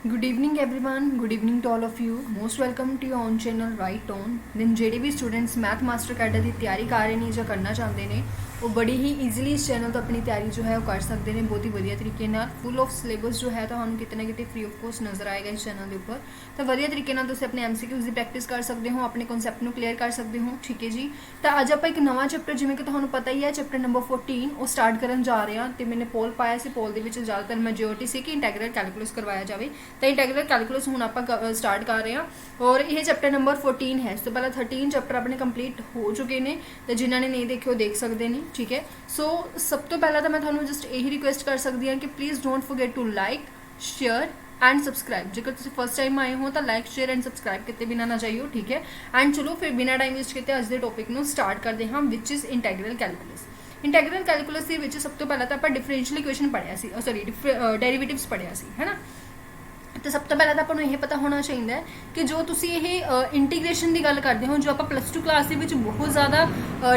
Good evening everyone, good evening to all of you. Most welcome to your own channel Right On. then ਜਿਹੜੇ ਵੀ students math master cadre ਦੀ ਤਿਆਰੀ ਕਰ ਰਹੇ ਨੇ ਜਾਂ ਕਰਨਾ ਚਾਹੁੰਦੇ ਨੇ ਉਹ ਬੜੀ ਹੀ ਈਜ਼ੀਲੀ ਇਸ ਚੈਨਲ ਤੋਂ ਆਪਣੀ ਤਿਆਰੀ ਜੋ ਹੈ ਉਹ ਕਰ ਸਕਦੇ ਨੇ ਬਹੁਤ ਹੀ ਵਧੀਆ ਤਰੀਕੇ ਨਾਲ। ਫੁੱਲ ਆਫ ਸਿਲੇਬਸ ਜੋ ਹੈ ਤੁਹਾਨੂੰ ਕਿਤੇ ਨਾ ਕਿਤੇ ਫ੍ਰੀ ਆਫ ਕੋਸਟ ਨਜ਼ਰ ਆਏਗਾ ਇਸ ਚੈਨਲ ਦੇ ਉੱਪਰ। ਤਾਂ ਵਧੀਆ ਤਰੀਕੇ ਨਾਲ ਤੁਸੀਂ ਆਪਣੇ ਐਮਸੀਕਿਊਜ਼ ਦੀ ਪ੍ਰੈਕਟਿਸ ਕਰ ਸਕਦੇ ਹੋ, ਆਪਣੇ ਕਨਸੈਪਟ ਨੂੰ ਕਲੀਅਰ ਕਰ ਸਕਦੇ ਹੋ। ਠੀਕ ਹੈ ਜੀ। ਤਾਂ ਅੱਜ ਆਪਾਂ ਇੱਕ ਨਵਾਂ ਚੈਪਟਰ ਜਿਵੇਂ ਕਿ ਤੁਹਾਨੂੰ ਪਤਾ ਹੀ ਹੈ ਚੈਪਟਰ ਨੰਬਰ 14 ਉਹ ਸਟਾਰਟ ਕਰਨ ਜਾ ਰਹੇ ਹਾਂ। ਤੇ ਮੈਨੇ ਪੋਲ ਪਾਇਆ ਸੀ, ਪੋਲ ਦੇ ਵਿੱਚ ਜ਼ਿਆਦਾਤਰ ਮੈਜੋਰਿਟੀ ਸੀ ਕਿ ਇੰਟੈਗਰਲ ਕੈਲਕੂਲਸ ਕਰਵਾਇਆ ਜਾਵੇ। ਤਾਂ ਇੰਟੈਗਰਲ ਕੈਲਕੂਲਸ ਹੁਣ ਆਪਾਂ ਸਟਾਰਟ ਕਰ ਰਹੇ ਹਾਂ ਔਰ ਇਹ ਚੈਪਟਰ ਨੰਬਰ 14 ਹੈ। ਇਸ ਤੋਂ ਪਹਿਲਾਂ 13 ਚੈਪਟਰ ਆਪਣੇ ਕੰਪਲੀਟ ਹੋ ਚੁੱਕੇ ਨੇ ਤੇ ਜਿਨ੍ਹਾਂ ਨੇ ਨਹੀਂ ਦੇਖੇ ਉਹ ਦੇਖ ਸਕਦੇ ਨੇ। ਠੀਕ ਹੈ। ਸੋ ਸਭ ਤੋਂ ਪਹਿਲਾਂ ਤਾਂ ਮੈਂ ਤੁਹਾਨੂੰ ਜਸਟ ਇਹੀ ਰਿਕੁਐਸਟ ਕਰ ਸਕਦੀ ਹਾਂ ਕਿ please don't forget to like, share and subscribe. जेकर तुम फर्स्ट टाइम आए हो तो लाइक, शेयर एंड सब्सक्राइब कितने बिना ना जाइयो। ठीक है। एंड चलो फिर बिना टाइम वेस्ट किए अज के टॉपिक में स्टार्ट करते हैं विच इज़ इंटैग्रल कैलकुलस। इंटैग्रल कैलकुलस के सब तो पहला तो आप डिफरेंशियल इक्वेशन पढ़िया सी, सॉरी डेरिवेटिव्स पढ़िया सी, है ना। तो सब तो पहला तो आपको यह पता होना चाहिए कि जो तुसी ये इंटीग्रेशन की गल करते हो जो आप प्लस टू क्लास के बहुत ज़्यादा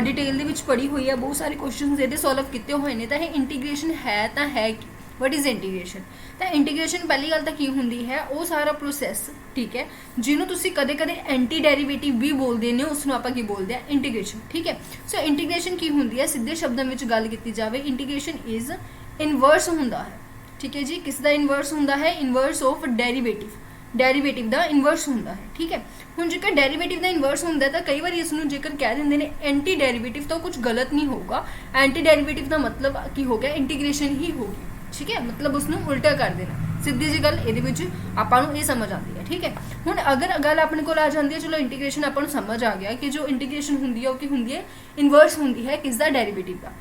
डिटेल के पढ़ी हुई है, बहुत सारे क्वेश्चन ये सॉल्व किए हुए हैं। तो यह इंटीग्रेशन है तो है कि वट इज़ इंटीग्रेशन। तो इंटीग्रेशन पहली गल तो की होंगी है वो सारा प्रोसैस, ठीक है, जिन्होंने तुसी कदे कदे एंटी डेरिवेटिव भी बोलते हैं उसनों आपां की बोलते हैं इंटीग्रेशन। ठीक है। सो इंटीग्रेशन की होंगी है सीधे शब्दों में गल की जाए इंटीग्रेशन इज़ इनवर्स होंदा है। ठीक है जी। किस दा इनवर्स होंदा है? इनवर्स ऑफ डेरिवेटिव दा इनवर्स होंदा है। ठीक है। हुण जेकर डेरिवेटिव दा इनवर्स होंदा है तो कई बार इसनों जेकर कह देंगे ने एंटी डेरिवेटिव तो कुछ गलत नहीं होगा। एंटी डेरिवेटिव का मतलब की हो गया इंटीग्रेशन ही होगी। ठीक है। मतलब उसनों उल्टा कर देना, सीधी जी गल ये आपां ये समझ आती है। ठीक है। हुण अगर गल अपने को आ जाती है, चलो इंटीग्रेशन आपां नूं समझ आ गया कि जो इंटीग्रेशन होंगी है वो की होंगी है इनवर्स होंगी है किसका? डेरिवेटिव का।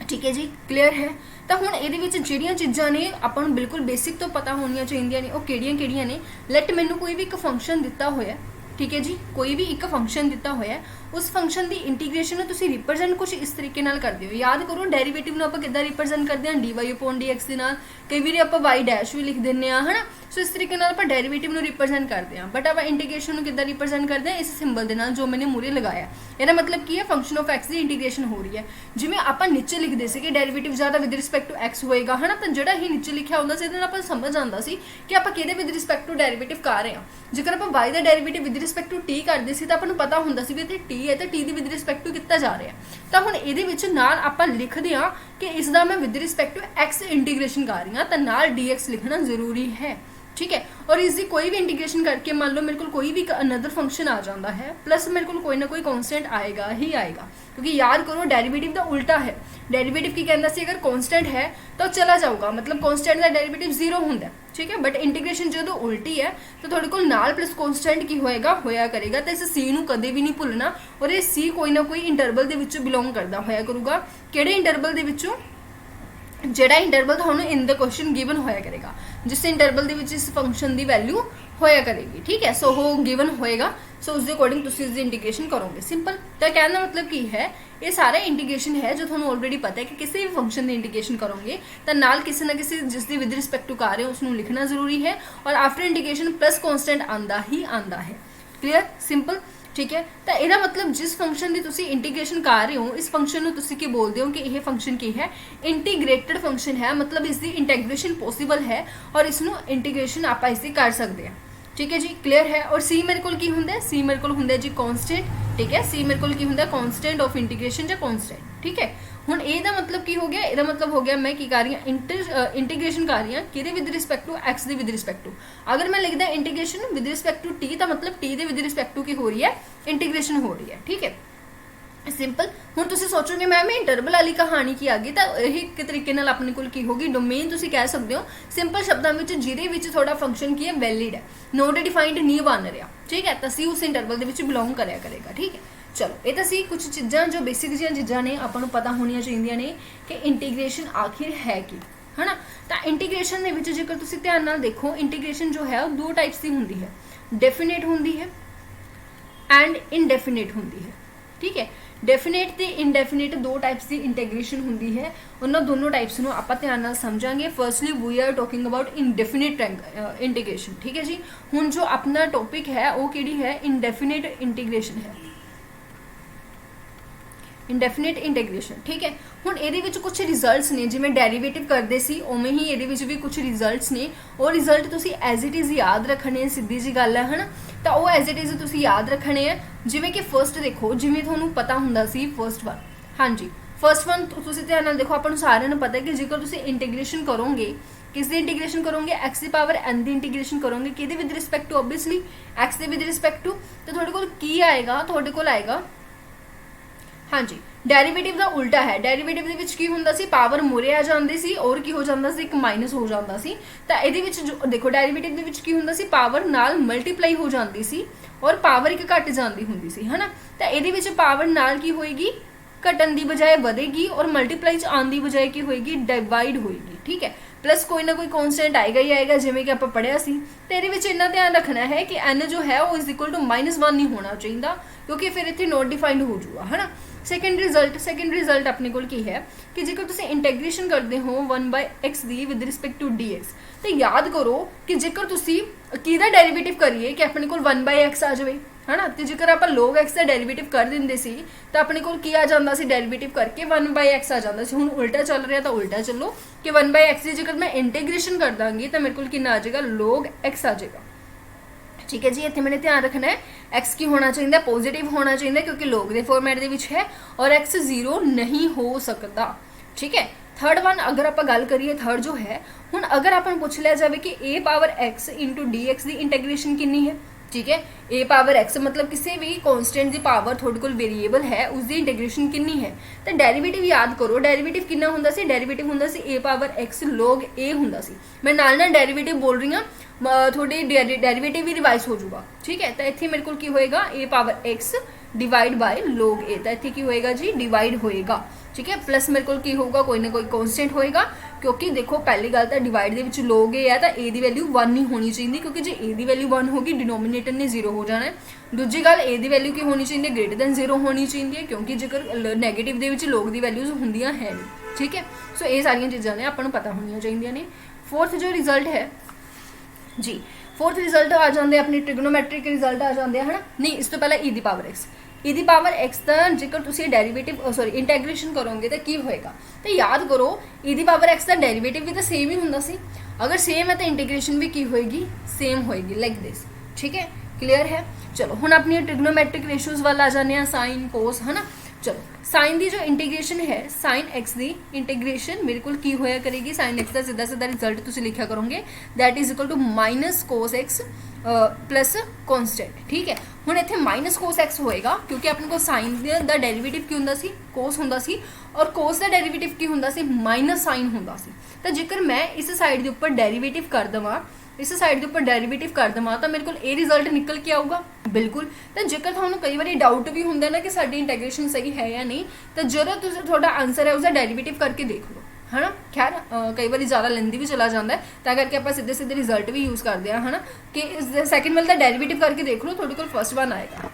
ठीक है जी। क्लीयर है। तो हुण इहदे विच जिहड़ियां चीज़ां ने आपां नूं बिल्कुल बेसिक तो पता होनियां चाहीदियां ने, वो किहड़ियां ने। लैट मैनूं कोई भी एक फंक्शन दिता होया, ठीक है जी, कोई भी एक फंक्शन दिता होया, उस फंक्शन की इंटीग्रेशन तुसी रिप्रजेंट कुछ इस तरीके नाल करते हो। याद करो डेरिवेटिव नूं आपां किद्दां रिप्रजेंट करते हैं? D y upon d x दे नाल, कई बार आपां वाई डैश भी लिख दिंदे हैं, है ना। सो इस तरीके नाल आपां डेरिवेटिव नूं रिप्रजेंट करते हैं। बट आपां इंटीग्रेशन नूं किद्दां रिप्रजेंट करते हैं? इस सिंबल दे नाल जो मैंने मूरे लगाया। ਇਹਦਾ मतलब की है फंक्शन ऑफ एक्स की इंटीग्रेशन हो रही है। जिवें आपां नीचे लिखते थे कि डेरिवेटिव ज़्यादा विद रिस्पैक्ट टू एक्स होएगा, है ना। तो जिहड़ा ही नीचे लिखा होंदा सी इहदे नाल आपां समझ आंदा सी कि आपां किहदे विद रिस्पैक्ट टू डेरिवेटिव कर रहे हैं। जेकर आपां वाई दा derivative with respect to t करदे सी तां आपां नूं पता हुंदा सी भी इत्थे टी है तो टी दी विद रिस्पैक्ट टू कित्ता जा रहा है। तो हुण इहदे विच नाल आपां लिखदे हां कि इसदा मैं with respect to x integration कर रही हां, तो नाल डी एक्स लिखना जरूरी है। ठीक है। और इसकी कोई भी इंटीग्रेशन करके मान लो मेरे को कोई भी अनदर फंक्शन आ जाता है, प्लस मेरे को कोई ना कोई कांस्टेंट आएगा ही आएगा, क्योंकि याद करो डेरिवेटिव का उल्टा है। डेरिवेटिव की कहना सी अगर कांस्टेंट है तो चला जाऊगा, मतलब कांस्टेंट का डेरिवेटिव जीरो होंदा है। ठीक है। बट इंटीग्रेशन जो उल्टी है तो थोड़े को नाल प्लस कांस्टेंट की होएगा होया करेगा। तो इस सी नूं कदे भी नहीं भुलना और ये सी कोई ना कोई इंटरवल दे विचों बिलोंग करता होया करूगा। किहड़े इंटरवल दे विचों? ਜਿਹੜਾ इंटरवल ਤੁਹਾਨੂੰ इन द क्वेश्चन गिवन होया करेगा, जिस इंटरवल ਦੇ ਵਿੱਚ इस फंक्शन की वैल्यू होया करेगी। ठीक है। सो वो गिवन होएगा, सो उसके अकॉर्डिंग तुम इसकी इंटीग्रेशन करोगे। सिंपल। तो कहने का मतलब की है ये सारा इंटीग्रेशन है जो ਤੁਹਾਨੂੰ ऑलरेडी पता है कि किसी भी फंक्शन की इंटीग्रेशन करोगे तो नाल किसी ना किसी जिसकी विद रिस्पैक्ट टू कर रहे हो उसको लिखना जरूरी है और आफ्टर इंटीग्रेशन प्लस कॉन्स्टेंट आंदा ही आंदा है। क्लीयर? सिंपल। ठीक है। तो यदा मतलब जिस फंक्शन की तुसी इंटीग्रेशन कर रहे हो इस फंक्शन को तुसी की बोलते हो कि यह फंक्शन की है? इंटीग्रेटेड फंक्शन है, मतलब इसकी इंटीग्रेशन पॉसिबल है और इसनों इंटीग्रेशन आप इसकी कर सकते हैं। ठीक है जी। क्लीयर है। और सी मेरे को की होंगे? सी मेरे को होंगे जी कॉन्स्टेंट। ठीक है। सी मेरे को की होंगे कॉन्स्टेंट ऑफ इंटीग्रेशन या कॉन्स्टेंट। ठीक है। हुण ਇਹਦਾ मतलब की हो गया? ਇਹਦਾ मतलब हो गया मैं की कर रही हूँ इंटीग्रेशन कर रही हूँ किहदे विद रिस्पैक्ट टू एक्स दे विद रिस्पैक्ट टू। अगर मैं लिखदा integration with respect to t तो मतलब टी दे विद रिस्पैक्ट टू की हो रही है? इंटीग्रेशन हो रही है। ठीक है। सिंपल। हुण तुसीं सोचोगे मैम इंटरवल वाली कहानी की आ गई, तो यही एक तरीके नाल अपने कोल की होगी डोमेन तुसीं कह सकते हो सिंपल शब्दों में जिहदे विच थोड़ा फंक्शन की है वैलिड है, नॉट डिफाइंड नहीं बन रहा। ठीक है। तो सी उस इंटरवल दे विच बिलोंग करया करेगा। ठीक है। चलो ये तो सी कुछ चीज़ां जो बेसिक जी चीज़ां ने आपां नूं पता होनियां चाहिए ने कि इंटीग्रेशन आखिर है की, है ना। तो इंटीग्रेशन दे विच जेकर तुसीं ध्यान नाल देखो इंटीग्रेशन जो है वो दो टाइप्स की होंदी है, डेफिनेट होंदी है एंड इनडेफिनेट होंदी है। ठीक है। डेफिनेट ते इनडेफिनेट दो टाइप्स की इंटीग्रेशन होंदी है। उन्होंने दोनों टाइप्स नूं आपां ध्यान नाल समझांगे। Firstly we are talking about indefinite integration. ठीक है जी। हुण जो अपना टॉपिक है वो किहड़ी है? इनडेफिनेट इंटीग्रेशन है। Indefinite integration. ਠੀਕ ਹੈ, ਹੁਣ ਇਹਦੇ ਵਿੱਚ ਕੁਝ ਰਿਜ਼ਲਟਸ ਨੇ, ਜਿਵੇਂ ਡੈਰੀਵੇਟਿਵ ਕਰਦੇ ਸੀ ਉਵੇਂ ਹੀ ਇਹਦੇ ਵਿੱਚ ਵੀ ਕੁਝ ਰਿਜ਼ਲਟਸ ਨੇ। ਉਹ ਰਿਜ਼ਲਟ ਤੁਸੀਂ ਐਜ਼ ਇਟ ਇਜ਼ ਯਾਦ ਰੱਖਣੇ, ਸਿੱਧੀ ਜੀ ਗੱਲ ਹੈ ਹੈ ਨਾ। ਤਾਂ ਉਹ ਐਜ਼ ਇਟ ਇਜ਼ ਤੁਸੀਂ ਯਾਦ ਰੱਖਣੇ ਆ। ਜਿਵੇਂ ਕਿ ਫਸਟ ਦੇਖੋ, ਜਿਵੇਂ ਤੁਹਾਨੂੰ ਪਤਾ ਹੁੰਦਾ ਸੀ ਫਸਟ ਵਨ, ਹਾਂਜੀ ਫਸਟ ਵਨ ਤੁਸੀਂ ਧਿਆਨ ਨਾਲ ਦੇਖੋ, ਆਪਾਂ ਨੂੰ ਸਾਰਿਆਂ ਨੂੰ ਪਤਾ ਹੈ ਕਿ ਜੇਕਰ ਤੁਸੀਂ ਇੰਟੀਗ੍ਰੇਸ਼ਨ ਕਰੋਗੇ, ਕਿਸ ਦੀ ਇੰਟੀਗ੍ਰੇਸ਼ਨ ਕਰੋਗੇ, x ਦੀ ਪਾਵਰ n ਦੀ ਇੰਟੀਗ੍ਰੇਸ਼ਨ ਕਰੋਗੇ, ਕਿਹਦੇ with respect to, obviously x ਦੇ ਵਿਦ ਰਿਸਪੈਕਟ ਟੂ। ਤਾਂ ਤੁਹਾਡੇ ਕੋਲ ਕੀ ਆਏਗਾ, ਤੁਹਾਡੇ ਕੋਲ ਆਏਗਾ ਹਾਂਜੀ ਡੈਰੀਵੇਟਿਵ ਦਾ ਉਲਟਾ ਹੈ। ਡੈਰੀਵੇਟਿਵ ਦੇ ਵਿੱਚ ਕੀ ਹੁੰਦਾ ਸੀ, ਪਾਵਰ ਮੂਰੇ ਆ ਜਾਂਦੀ ਸੀ ਔਰ ਕੀ ਹੋ ਜਾਂਦਾ ਸੀ, ਇੱਕ ਮਾਈਨਸ ਹੋ ਜਾਂਦਾ ਸੀ। ਤਾਂ ਇਹਦੇ ਵਿੱਚ ਦੇਖੋ ਡੈਰੀਵੇਟਿਵ ਦੇ ਵਿੱਚ ਕੀ ਹੁੰਦਾ ਸੀ, ਪਾਵਰ ਨਾਲ ਮਲਟੀਪਲਾਈ ਹੋ ਜਾਂਦੀ ਸੀ ਔਰ ਪਾਵਰ ਇੱਕ ਘਟ ਜਾਂਦੀ ਹੁੰਦੀ ਸੀ, ਹੈ ਨਾ। ਤਾਂ ਇਹਦੇ ਵਿੱਚ ਪਾਵਰ ਨਾਲ ਕੀ ਹੋਏਗੀ, ਘਟਣ ਦੀ ਬਜਾਏ ਵਧੇਗੀ ਔਰ ਮਲਟੀਪਲਾਈ ਚ ਆਉਣ ਦੀ ਬਜਾਏ ਕੀ ਹੋਏਗੀ, ਡਿਵਾਈਡ ਹੋਏਗੀ। ਠੀਕ ਹੈ, प्लस कोई ना कोई कॉन्स्टेंट आएगा ही आएगा, जिमें कि आप पढ़िया सी। तो ये इन्ना ध्यान रखना है कि n जो है वो इज इक्वल टू -1 नहीं होना चाहिए, क्योंकि फिर इतने नॉट डिफाइंड हो जाऊगा, है ना। सेकंड रिजल्ट अपने को की है कि जेकर तुम इंटीग्रेशन करते हो 1/x दी विद रिस्पेक्ट टू dx, तो याद करो कि जेकर तुम किहदा डेरीवेटिव करिए कि अपने को 1/x आ जाए, है ना। तो जेकर आप log x का डेरीवेटिव कर देंगे सी तो अपने को की आ जाता सी, डेरीवेटिव करके 1/x आ जाता सी। हुण उल्टा चल रहा तो उल्टा चलो कि 1/x की जेकर मैं इंटीग्रेशन कर दांगी तो मेरे को कितना आ जाएगा, log x आ जाएगा। ठीक है जी, इतने मैंने ध्यान रखना है x की होना चाहिए पॉजिटिव होना चाहिए, क्योंकि log के फॉर्मेट के है और x 0 नहीं हो सकता। ठीक है, थर्ड वन अगर आप गल करिए, थर्ड जो है हुण अगर आप पूछ लिया जाए कि a power x into dx की इंटीग्रेशन कितनी है। ठीक है, a पावर x मतलब किसी भी कॉन्स्टेंट की पावर थोड़े कोल वेरीएबल है उसकी इंटीग्रेशन कितनी है। तो डेरीवेटिव याद करो, डेरीवेटिव कितना हुंदा सी, डेरीवेटिव हुंदा सी a power x log a हुंदा सी। मैं नाल डेरीवेटिव बोल रही हूँ, थोड़ी डेरीवेटिव भी रिवाइज हो जाऊगा। ठीक है, तो इत्थे मेरे को की होएगा a power x divide by log a, तो इत्थे की होएगा जी, डिवाइड होएगा। ठीक है, प्लस मेरे को की होगा, कोई ना कोई कॉन्स्टेंट होएगा, क्योंकि देखो पहली गल तो डिवाइड के विच log a है तो a की वैल्यू 1 नहीं होनी चाहिए, क्योंकि जो a की वैल्यू 1 होगी डिनोमीनेटर ने 0 हो जाना है। दूजी गल a की वैल्यू की होनी चाहिए, ग्रेटर दैन 0 होनी चाहिए, क्योंकि जेकर नैगेटिव के log की वैल्यूज होंदियां है नहीं। ठीक है, सो ये सारिया चीज़ां ने आपां नूं पता होनी चाहिए ने। फोर्थ जो रिजल्ट है जी, फोर्थ रिजल्ट आ जाते अपने ट्रिग्नोमैट्रिक रिजल्ट आ जाते हैं, है ना। नहीं, इस तो पहले e दी पावर x, e दी पावर x का जेकर तुम डेरीवेटिव सॉरी इंटीग्रेशन करोगे तो की होएगा। तो याद करो e दी पावर x का डेरीवेटिव भी तो सेम ही होंदा सी, अगर सेम है तो इंटीग्रेशन भी की होएगी, सेम होएगी, लाइक दिस। ठीक है, क्लियर है। चलो हुण अपनी ट्रिग्नोमैट्रिक रेशियोज वाल आ जाने, साइन कोस, है ना। चलो साइन की जो इंटीग्रेशन है, साइन एक्स की इंटीग्रेशन मेरे को की होया करेगी, साइन एक्स का सीधा सीधा रिजल्ट तुम लिखा करोगे, that is equal to minus cos x plus constant. ठीक है, हुण इत्थे माइनस कोस एक्स होएगा, क्योंकि अपने को साइन का डेरीवेटिव की हुंदा सी, कोस हुंदा सी, और कोस का डेरीवेटिव की हुंदा सी, माइनस साइन हुंदा सी। तो जेकर मैं इस साइड के उपर डेरीवेटिव कर देवां, इस साइड के उपर डेरीवेटिव कर देवां, तो मेरे को ये रिजल्ट निकल के आऊगा बिल्कुल। तो जेकर थानू कई बार डाउट भी होंगे ना कि साडी इंटीग्रेशन सही है या नहीं, तो जो तुहाडा आंसर है उसका डेरीवेटिव करके देख लो, है ना। खैर कई बार ज़्यादा लेंदी भी चला जाता है, तो करके आप सीधे सीधे रिजल्ट भी यूज़ करते हैं, है ना। कि सैकेंड वाले का डेरीवेटिव करके देख लो, थोड़े को फर्स्ट वन आएगा।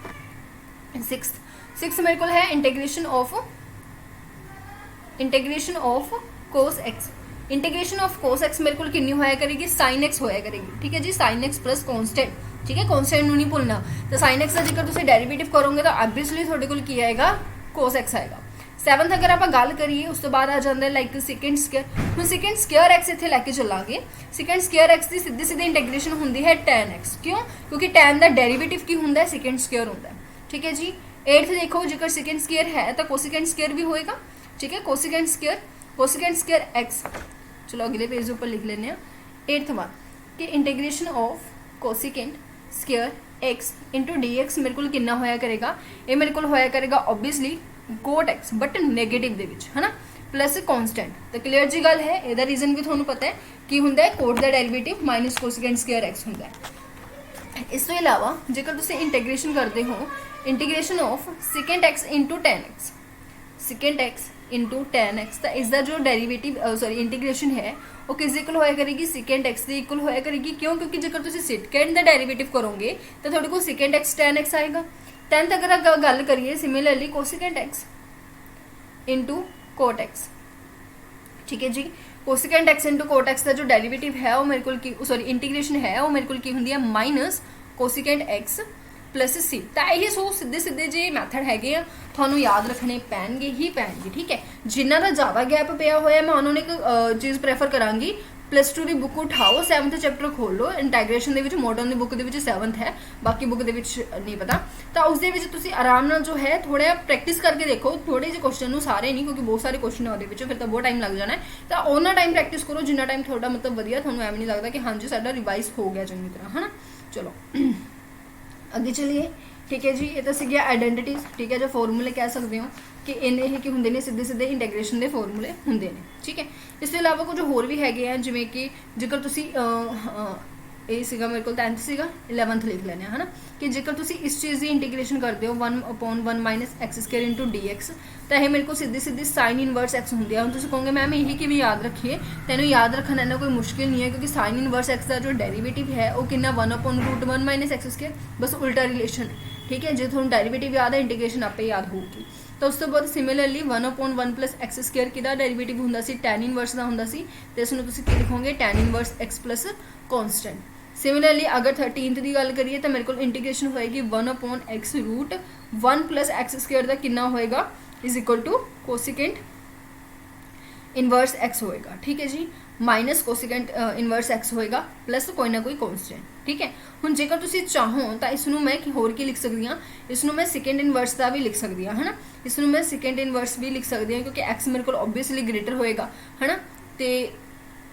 सिक्स मेरे को है integration of cos x. Integration of cos x मेरे को कितनी होया करेगी, साइन एक्स होया करेगी। ठीक है जी, साइन एक्स प्लस कॉन्स्टेंट। ठीक है, कॉन्स्टेंट नहीं भूलना। तो साइन एक्स का जेकर तुम डेरीवेटिव करोगे तो ऑब्वियसली थोड़े को की आएगा, कोस एक्स आएगा। सैवंथ अगर आप गल करिए उस तो बाद आ जाता है लाइक सेकेंड स्केयर। हम सेकेंड स्केयर एक्स इतने लैके चलांगे, सेकेंड स्केयर एक्स की सीधी सीधी इंटीग्रेशन होंगी है टैन एक्स। क्यों, क्योंकि टैन का डेरीवेटिव की होंगे है, सेकेंड स्केयर होंगे। ठीक है जी, एट्थ देखो जेकर सेकेंड स्केयर है तो कोसिकेंड स्केयर भी होएगा। ठीक है, कोसिकेंड स्केयर एक्स। चलो अगले पेज ऊपर लिख लेने। एट्थ वन कि integration of cosecant square x into D x मेरे को कितना होया करेगा, ये मेरे को होया करेगा obviously cot x but negative दे विच, है ना, प्लस कॉन्स्टेंट। तो क्लीयर जी गल है, यदा रीजन भी थोड़ा पता है कि होंगे है कोट का derivative minus cosecant square x होंगे। इस तो इलावा जेकर तुम इंटीग्रेशन करते हो, integration of second x into tan x, second x into tan x, तो इसका जो डेरीवेटिव सॉरी इंटीग्रेशन है वो किस इक्वल होया करेगी, सेकेंड एक्स के इक्वल होया करेगी। क्यों, क्योंकि जेकर तुम सेकेंड का डेरीवेटिव करोगे तो थोड़े को सेकेंड एक्स टैन एक्स आएगा। टेंथ अगर गल करिए similarly cosecant x into cot x. ठीक है जी, cosecant x into cot x का जो डेरीवेटिव है वो मेरे को सॉरी इंटीग्रेशन है वो मेरे को की होंगी है माइनस कोसिकेंड एक्स प्लस सी। तो यही सो सीधे सीधे जे मैथड हैगे आ ਤੁਹਾਨੂੰ याद रखने पैणगे ही पैणगे। ठीक है, जिन्हों का ज़्यादा गैप पिया होया मैं उन्होंने एक चीज़ प्रेफर करांगी, प्लस टू की बुक उठाओ, 7th चैप्टर खोल लो, इंटैग्रेशन के मॉडर्न की बुक के 7th है, बाकी बुक के नहीं पता, तो उसके आराम नाल जो है थोड़ा प्रैक्टिस करके देखो, थोड़े जे क्वेश्चन सारे नहीं क्योंकि बहुत सारे क्वेश्चन है वो, फिर तो बहुत टाइम लग जाना है। तो उन्ना टाइम प्रैक्टिस करो जिन्ना टाइम थोड़ा मतलब वधिया थोड़ा एवं नहीं लगता कि हाँ जी साडा रिवाइज हो गया चंगी तरह, है ना। चलो अगे चलिए। ठीक है जी, ये तो सी आइडेंटिटीज। ठीक है, जो फॉर्मूले कह सकते हो कि इन्हें कि होंगे ने सीधे सीधे इंटैग्रेशन के फॉर्मूले होंगे ने। ठीक है, इसके अलावा कुछ होर भी है जिमें कि जेकर तुसी ये सीगा मेरे को 10th सीगा 11th लिख लेने, है ना, कि जेकर तुसी इस चीज़ की इंटीग्रेशन करते हो 1/1 minus x square into D x, तो यह मेरे को सीधी सीधी साइन इनवर्स एक्स होंगे। हम तुम कहोगे मैम यही कि याद रखिए, तेन याद रखना इन्ना कोई मुश्किल नहीं है क्योंकि साइन इनवर्स एक्स का जो डेरीवेटिव है वो कितना 1/√1 माइनस एक्स स्क्वायर, बस उल्टा रिलेशन। ठीक है, जो थोड़ा डेरीवेटिव याद है इंटीग्रेशन आपे याद होगी। तो उस तो बाद सिमिलरली 1/1 प्लस एक्स स्क्वायर कि डेरीवेटिव होंदा सी tan इनवर्स का होंदा सी, तो इसमें तुम की लिखोगे tan inverse x plus constant. Similarly अगर 13th की गल करिए तो मेरे को इंटीग्रेशन होएगी 1/x√1 प्लस एक्स स्क्वायर का कितना होएगा is equal to cosecant inverse x होएगा। ठीक है जी, माइनस कोसिकेंट इनवर्स एक्स होएगा प्लस कोई ना कोई कॉन्स्टेंट। ठीक है, हुण जेकर तुसीं चाहो तो इसनूं मैं कि होर की लिख सकती हाँ, इसनूं मैं सेकेंड इनवर्स का भी लिख सकती हाँ, है ना, इसनूं मैं सेकेंड इनवर्स भी लिख सकती हाँ क्योंकि एक्स मेरे को ऑब्वियसली ग्रेटर होएगा, है ना। तो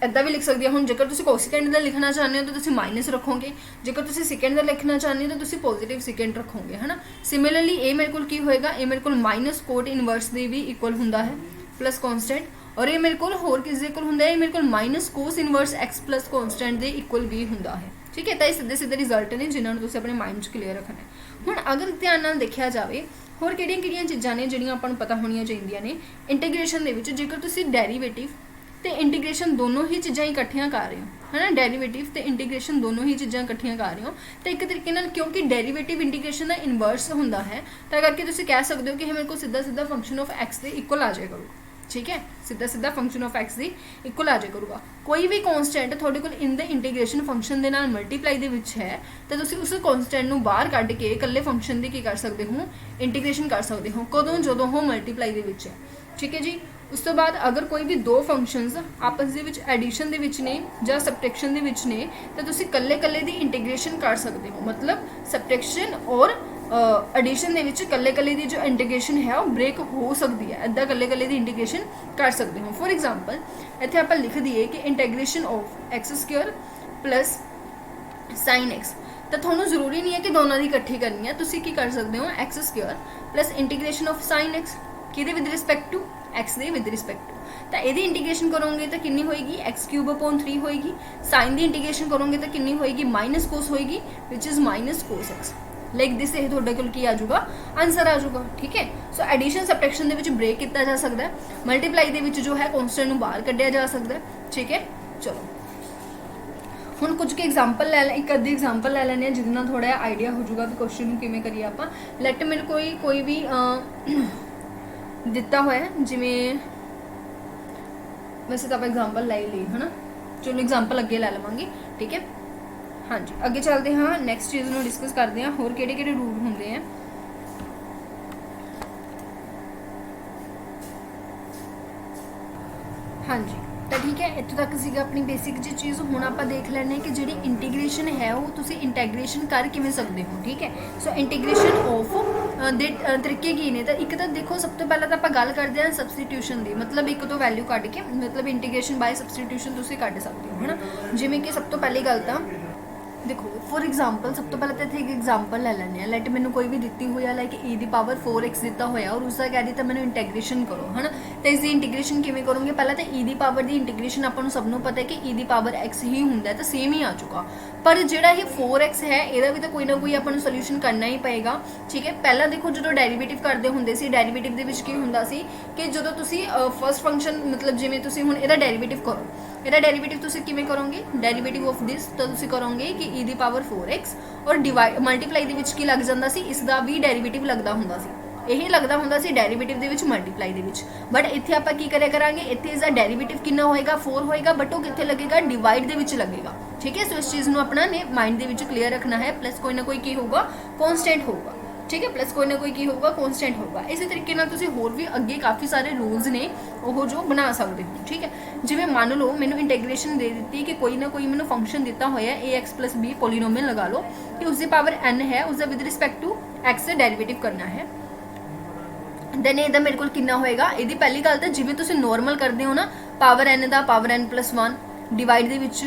इदा भी लिख सकती हूँ। जेकर तुसीं कोसिकेंट का लिखना चाहते हो तो तुसीं माइनस रखोगे, जेकर तुसीं सेकेंड का लिखना चाहते हो तो तुसीं पॉजिटिव सेकेंड रखोगे, है ना। सिमिलरली ये मेरे को की होएगा, ये मेरे को माइनस कोट इनवर्स के भी इक्वल होंदा है प्लस कॉन्स्टेंट, और ये मेरे को होर किस इक्वल होंदा है, मेरे को minus cos inverse x plus constant के इक्वल भी होंदा है। ठीक है, तो ये सीधे सीधे रिजल्ट ने जिन्होंने तुसीं अपने माइंड क्लीयर रखना है। हुण अगर ध्यान नाल देखा जाए होर किहड़ियां चीज़ां ने जिहड़ियां आपां नूं पता होणियां चाहीदियां ने इंटीग्रेशन दे विच, जेकर तुसीं डेरीवेटिव तो इंटीग्रेशन दोनों ही चीज़ां इकट्ठियां कर रहे हो, है ना, डेरीवेटिव तो इंटीग्रेशन दोनों ही चीज़ां इकट्ठियां कर रहे हो, तो एक तरीके नाल क्योंकि डेरीवेटिव इंटीग्रेशन का इनवर्स होंदा है तो करके तुसीं कह सकते हो कि मेरे को सीधा सीधा फंक्शन ऑफ एक्स के इक्वल आ जाए करूँगा। ठीक है, सीधा सीधा फंक्शन ऑफ एक्स की इक्वल आ जाए करूँगा। कोई भी कॉन्स्टेंट थोड़े को इन द इंटीग्रेशन फंक्शन के नाल मल्टीप्लाई दे विच है तो तुसीं उस कॉन्स्टेंट नूं बाहर कढ के इकल्ले फंक्शन की की कर सकते हो, इंटीग्रेशन कर सकते हो, कदों जदों वो मल्टीप्लाई दे विच है। ठीक है जी, उस तो बाद अगर कोई भी दो फंक्शनस आपस दे विच एडिशन दे विच ने या सबट्रैक्शन दे विच ने तो तुसीं कल्ले कल्ले दी इंटीग्रेशन कर सकते हो, मतलब सबट्रैक्शन और एडिशन दे विच कल्ले कल्ले दी जो इंटीग्रेशन है वो ब्रेक हो सकती है, इदा कल्ले कल्ले दी इंटीग्रेशन कर सकते हो। फॉर एग्जाम्पल इत्थे आपां लिख दईए कि integration of x square plus sine x, तो थोड़ा जरूरी नहीं है कि दोनों की इकट्ठी करनी है, तुसीं की कर सकते हो x square plus integration of sine x कि विद रिस्पैक्ट टू एक्स दे विद रिस्पैक्ट टू, तो ये इंटीग्रेशन करोगे तो कितनी होएगी x³ होएगी, साइन की इंटीग्रेशन करोगे तो कितनी होएगी माइनस कोस होएगी which is minus cos x. Like this ये थोड़े को की आ जाऊगा आंसर आ जाऊगा। ठीक है, सो एडिशन सबट्रैक्शन के ब्रेक किया जा सकता है, मल्टीप्लाई के जो है कॉन्स्टेंट को बाहर कढ़िया जा सकता है। ठीक है, चलो हुण कुछ के एग्जाम्पल लै एक अद्धी एग्जाम्पल लै लैने जिन्ना थोड़ा आइडिया हो जाऊगा कि क्वेश्चन को किमें करिए आपां। लैट मेरे कोई भी दिता हुआ है जिमें वैसे तो आप एग्जाम्पल लै ली है ना, चलो एग्जाम्पल अगे लै लवांगे। ठीक है, हाँ जी अगे चलते हाँ नैक्सट चीज़ में डिस्कस करते हैं होर किहड़े रूल होंगे हैं। हाँ जी, तो ठीक है, इतों तक सीगा अपनी बेसिक जी चीज़। हुण आपां देख लैने कि जिहड़ी इंटीग्रेशन है वो तुसीं इंटैग्रेशन कर किवें सकदे हो। ठीक है, सो इंटीग्रेशन ऑफ दे तरीके की ने, तो एक तो देखो सब तो पहले तो आपां गल करते हैं सबस्टिट्यूशन की, मतलब एक तो वैल्यू कढ के मतलब इंटीग्रेशन बाय सबस्टिट्यूशन तुसीं कढ सकते हो, है ना। जिवें कि सब तो पहली गल तो देखो फॉर एग्जाम्पल सब तो पहले तो इतने एक एग्जाम्पल ले लें, लाइक मैंने कोई भी दी हुई है लाइक e⁻⁴ x दिता होया और उसका कह दिता मैंने इंटैग्रेशन करो, है ना। तो इसकी इंटीग्रेशन किमें करोगे, पहले तो e⁻ की इंटीग्रेशन आपको सबनों पता है कि e⁻x ही होंगे, तो सेम ही आ चुका। पर जोड़ा ये 4x है यदा भी तो कोई ना कोई अपन सोल्यूशन करना ही पएगा। ठीक है, पहला देखो जो डेरीवेटिव करते होंगे सी, डेरीवेटिव के की होंदा सी कि जो तुसी फर्स्ट फंक्शन मतलब जिमें तुसी हुण इहदा डेरीवेटिव करो, इहदा डेरीवेटिव तुसी किमें करोगे, डेरीवेटिव ऑफ दिस तो तुसी करोगे कि e⁻⁴x और डिवाइड मल्टीप्लाई दे विच की लग जांदा सी, इसदा भी डेरीवेटिव लगदा हुंदा सी। ਇਹ ਲੱਗਦਾ ਹੁੰਦਾ ਸੀ ਡੈਰੀਵੇਟਿਵ ਦੇ ਵਿੱਚ ਮਲਟੀਪਲਾਈ ਦੇ ਵਿੱਚ, ਬਟ ਇੱਥੇ ਆਪਾਂ ਕੀ ਕਰਿਆ ਕਰਾਂਗੇ, ਇੱਥੇ ਇਸਦਾ ਡੈਰੀਵੇਟਿਵ ਕਿੰਨਾ ਹੋਏਗਾ 4 ਹੋਏਗਾ, ਬਟ ਉਹ ਕਿੱਥੇ ਲੱਗੇਗਾ ਡਿਵਾਈਡ ਦੇ ਵਿੱਚ ਲੱਗੇਗਾ। ਠੀਕ ਹੈ, ਸੋ ਇਸ ਚੀਜ਼ ਨੂੰ ਆਪਣਾ ਨੇ ਮਾइंड ਦੇ ਵਿੱਚ ਕਲੀਅਰ ਰੱਖਣਾ ਹੈ। प्लस कोई ना कोई की होगा कॉन्स्टेंट होगा। ठीक है, प्लस कोई ना कोई की होगा कॉन्स्टेंट होगा। इसी तरीके नाल तुसीं होर भी अगे काफ़ी सारे रूल्स ने वो जो बना सकते हो। ठीक है, जिवें मान लो मैनू इंटीग्रेशन दे दी कि कोई ना कोई मैनू फंक्शन दिता होया ax प्लस b पोलीनोमियल लगा लो कि उसकी पावर n है, उसका with respect to x derivative करना है। दैन ਇਹਦਾ ਮੇਰੇ ਕੋਲ ਕਿੰਨਾ ਹੋਏਗਾ, ਇਹਦੀ ਪਹਿਲੀ ਗੱਲ ਤਾਂ ਜਿਵੇਂ ਤੁਸੀਂ ਨੋਰਮਲ ਕਰਦੇ ਹੋ ਨਾ ਪਾਵਰ n ਦਾ ਪਾਵਰ n + 1 ਡਿਵਾਈਡ ਦੇ ਵਿੱਚ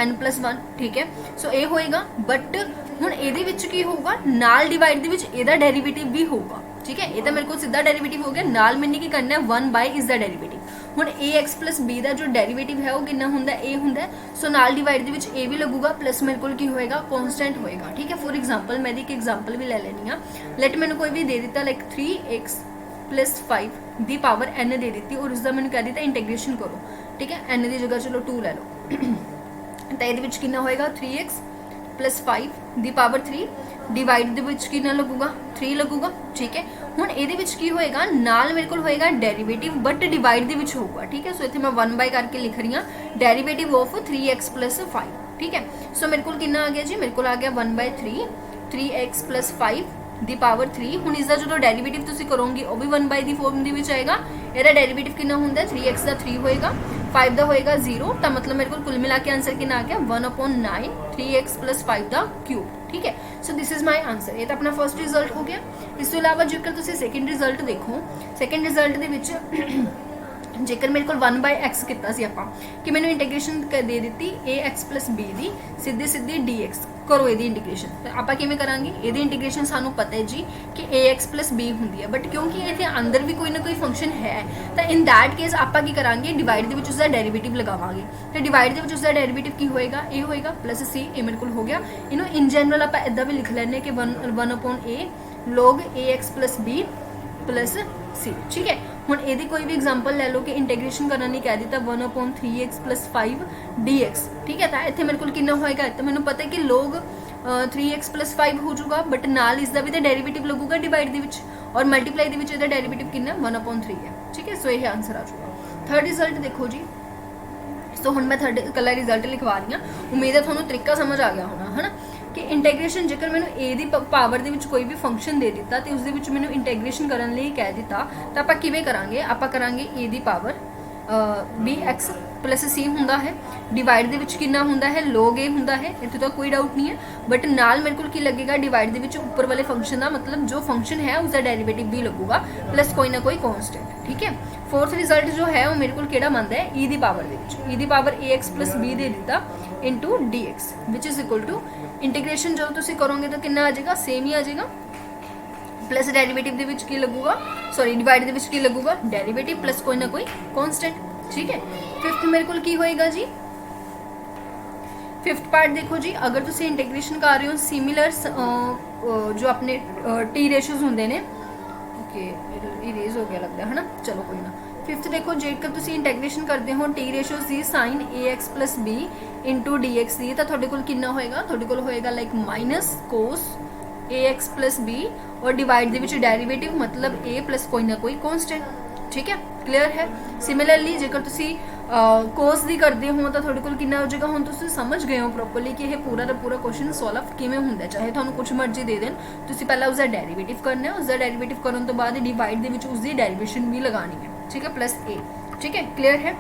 n + 1। ਠੀਕ ਹੈ, ਸੋ ਇਹ ਹੋਏਗਾ, ਬਟ ਹੁਣ ਇਹਦੇ ਵਿੱਚ ਕੀ ਹੋਊਗਾ ਨਾਲ ਡਿਵਾਈਡ ਦੇ ਵਿੱਚ ਇਹਦਾ ਡੈਰੀਵੇਟਿਵ ਵੀ ਹੋਊਗਾ। ਠੀਕ ਹੈ, ਇਹ ਤਾਂ ਮੇਰੇ ਕੋਲ ਸਿੱਧਾ ਡੈਰੀਵੇਟਿਵ ਹੋ ਗਿਆ, ਨਾਲ ਮੈਨੇ ਕੀ ਕਰਨਾ ਹੈ 1 / ਇਸ ਦਾ ਡੈਰੀਵੇਟਿਵ। ਹੁਣ ax + b ਦਾ ਜੋ ਡੈਰੀਵੇਟਿਵ ਹੈ ਉਹ ਕਿੰਨਾ ਹੁੰਦਾ, ਇਹ ਹੁੰਦਾ, ਸੋ ਨਾਲ ਡਿਵਾਈਡ ਦੇ ਵਿੱਚ ਇਹ ਵੀ ਲੱਗੂਗਾ, ਪਲੱਸ ਮੇਰੇ ਕੋਲ ਕੀ ਹੋਏਗਾ ਕਨਸਟੈਂਟ ਹੋਏਗਾ। ਠੀਕ ਹੈ, ਫੋਰ ਐਗਜ਼ਾਮਪਲ ਮੈਂ ਇੱਕ ਐਗਜ਼ਾਮਪਲ ਵੀ ਲੈ ਲੈਣੀ ਆ। ਲੈਟ ਮੈਨੂੰ ਕੋਈ ਵੀ ਦੇ ਦਿੱਤਾ ਲਾਈਕ 3x + 5 ਦੀ ਪਾਵਰ n ਦੇ ਦਿੱਤੀ और उसका मैंने कह दिता इंटीग्रेशन करो। ठीक है, n की जगह चलो 2 ले लो तो ये कितना होएगा 3x + 5 ਦੀ ਪਾਵਰ 3 डिवाइड ਦੇ ਵਿੱਚ ਕਿੰਨਾ ਲੱਗੂਗਾ 3 ਲੱਗੂਗਾ। ਠੀਕ ਹੈ, ਹੁਣ ਇਹਦੇ ਵਿੱਚ ਕੀ ਹੋਏਗਾ ਨਾਲ ਮੇਰੇ ਕੋਲ ਹੋਏਗਾ ਡੈਰੀਵੇਟਿਵ, ਬਟ ਡਿਵਾਈਡ ਦੇ ਵਿੱਚ ਹੋਊਗਾ। ਠੀਕ ਹੈ, ਸੋ ਇੱਥੇ ਮੈਂ 1 / ਕਰਕੇ ਲਿਖ ਰਹੀ ਹਾਂ ਡੈਰੀਵੇਟਿਵ ਆਫ 3x + 5। ਠੀਕ ਹੈ, ਸੋ ਮੇਰੇ ਕੋਲ ਕਿੰਨਾ ਆ ਗਿਆ ਜੀ, ਮੇਰੇ ਕੋਲ ਆ ਗਿਆ 1/3 3x + 5 ਦੀ ਪਾਵਰ 3। ਹੁਣ ਇਸ ਦਾ ਜਦੋਂ ਡੈਰੀਵੇਟਿਵ ਤੁਸੀਂ ਕਰੋਗੇ ਉਹ ਵੀ 1 ਦੀ ਫਾਰਮ ਦੇ ਵਿੱਚ ਆਏਗਾ। ਇਹਦਾ ਡੈਰੀਵੇਟਿਵ ਕਿੰਨਾ ਹੁੰਦਾ 3x ਦਾ 3 ਹੋਏਗਾ, 5 ਦਾ ਹੋਏਗਾ 0, ਤਾਂ ਮਤਲਬ ਮੇਰੇ ਕੋਲ ਕੁੱਲ ਮਿਲਾ ਕੇ ਆਨਸਰ ਕਿੰਨਾ ਆ ਗਿਆ 1/9 3x + 5 ਦਾ ਕਿਊਬ। ਠੀਕ ਹੈ, ਸੋ ਦਿਸ ਇਜ਼ ਮਾਈ ਆਨਸਰ। ਇਹ ਤਾਂ ਆਪਣਾ ਫਰਸਟ ਰਿਜ਼ਲਟ ਹੋ ਗਿਆ। ਇਸ ਤੋਂ ਇਲਾਵਾ ਜੇਕਰ ਤੁਸੀਂ ਸੈਕੰਡ ਰਿਜ਼ਲਟ ਦੇਖੋ, ਸੈਕੰਡ ਰਿਜ਼ਲਟ ਦੇ ਵਿੱਚ जेकर मेरे को 1/x किया सी आपां कि मैंने इंटीग्रेशन दे दी ax + b दी सीधे सीधे dx करो ये इंटीग्रेशन। आप किवें करांगे, ये इंटीग्रेशन सानू पता है जी कि ax + b होंदी है, बट क्योंकि ये अंदर भी कोई ना कोई फंक्शन है तो इन दैट केस आप की करांगे डिवाइड दे विच उसका डेरिवेटिव लगावांगे। तो डिवाइड दे विच उसका डेरिवेटिव की होएगा, ये होएगा +c। ये मेरे को हो गया। इनू इन जनरल आप इदा भी लिख लैंदे कि 1/a log ax + b + c। ठीक है, ਹੁਣ ਇਹਦੀ ਕੋਈ ਵੀ ਐਗਜ਼ਾਮਪਲ ਲੈ ਲਓ ਕਿ ਇੰਟੀਗ੍ਰੇਸ਼ਨ ਕਰਨ ਲਈ ਕਹਿ ਦਿੱਤਾ 1/3x + 5 dx। ਠੀਕ ਹੈ, ਤਾਂ ਇੱਥੇ ਮੇਰੇ ਕੋਲ ਕਿੰਨਾ ਹੋਏਗਾ, ਤਾਂ ਮੈਨੂੰ ਪਤਾ ਹੈ ਕਿ log 3x + 5 ਹੋ ਜਾਊਗਾ, ਬਟ ਨਾਲ ਇਸ ਦਾ ਵੀ ਤਾਂ ਡੈਰੀਵੇਟਿਵ ਲੱਗੂਗਾ ਡਿਵਾਈਡ ਦੇ ਵਿੱਚ, ਔਰ ਮਲਟੀਪਲਾਈ ਦੇ ਵਿੱਚ ਇਹਦਾ ਡੈਰੀਵੇਟਿਵ ਕਿੰਨਾ 1/3 ਹੈ। ਠੀਕ ਹੈ, ਸੋ ਇਹ ਆਨਸਰ ਆ ਜਾਊਗਾ। ਥਰਡ ਰਿਜ਼ਲਟ ਦੇਖੋ ਜੀ। ਸੋ ਹੁਣ ਮੈਂ ਥਰਡ ਕੱਲਾ ਰਿਜ਼ਲਟ ਲਿਖਵਾ ਰਹੀ ਹਾਂ, ਉਮੀਦ ਹੈ ਤੁਹਾਨੂੰ ਤਰੀਕਾ ਸਮਝ ਆ ਗਿਆ ਹੋਣਾ ਹੈ ਨਾ कि इंटीग्रेशन जेकर मैंने ए दी पावर दे विच कोई भी फंक्शन दे दिता तो उसदे विच मैंने इंटीग्रेशन करने लिए कह दिता, तो आप किवें करांगे, आप करांगे ए दी पावर bx + c हुंदा है, डिवाइड दे विच कितना हुंदा है log a हुंदा है, इत्थे तो कोई डाउट नहीं है, बट नाल मेरे को की लगेगा डिवाइड दे विच ऊपर वाले फंक्शन का मतलब जो फंक्शन है उसका डेरिवेटिव भी लगूगा प्लस कोई ना कोई कॉन्स्टेंट। ठीक है, फोर्थ रिजल्ट जो है वो मेरे को केड़ा बनता है e दी पावर दे विच e दी पावर ax + b दे दिता into dx which is equal to integration जो तुसीं करोगे तो कितना आ जाएगा सेम ही आ जाएगा, प्लस डेरिवेटिव दे विच की लगूगा सॉरी डिवाइड दे विच की लगूगा डेरिवेटिव प्लस कोई ना कोई कांस्टेंट। ठीक है, फिफ्थ मेरे को की होएगा जी, फिफ्थ पार्ट देखो जी, अगर तुम इंटीग्रेशन कर रहे हो सिमिलर जो अपने टी रेशोज होंगे ने, ओके इरेज हो गया लगता है ना, चलो कोई ना। फिफ्थ देखो जेकर तुम इंटीग्रेशन करते हो टी रेशोज की sine ax + b into dx की, तो तुहाडे कोल कितना होएगा, तुहाडे कोल होएगा like minus cos ax + b और डिवाइड दे विच डेरिवेटिव मतलब a प्लस कोई ना कोई कांस्टेंट। ठीक है, क्लियर है। सिमिलरली जेकर तुसी कोस दी करते हो तो थोड़े कोल कितना हो जाएगा, हुण तुसी समझ गए हो प्रॉपरली कि यह पूरा का पूरा क्वेश्चन सॉल्व किवें हुंदा है, चाहे तुहानूं कुछ मर्जी दे देन, तुसी पहला उसका डेरिवेटिव करना है, उसका डेरिवेटिव करने तो बाद डिवाइड दे विच उसकी डेरिवेशन भी लगानी है। ठीक है, प्लस a। ठीक है, क्लियर है।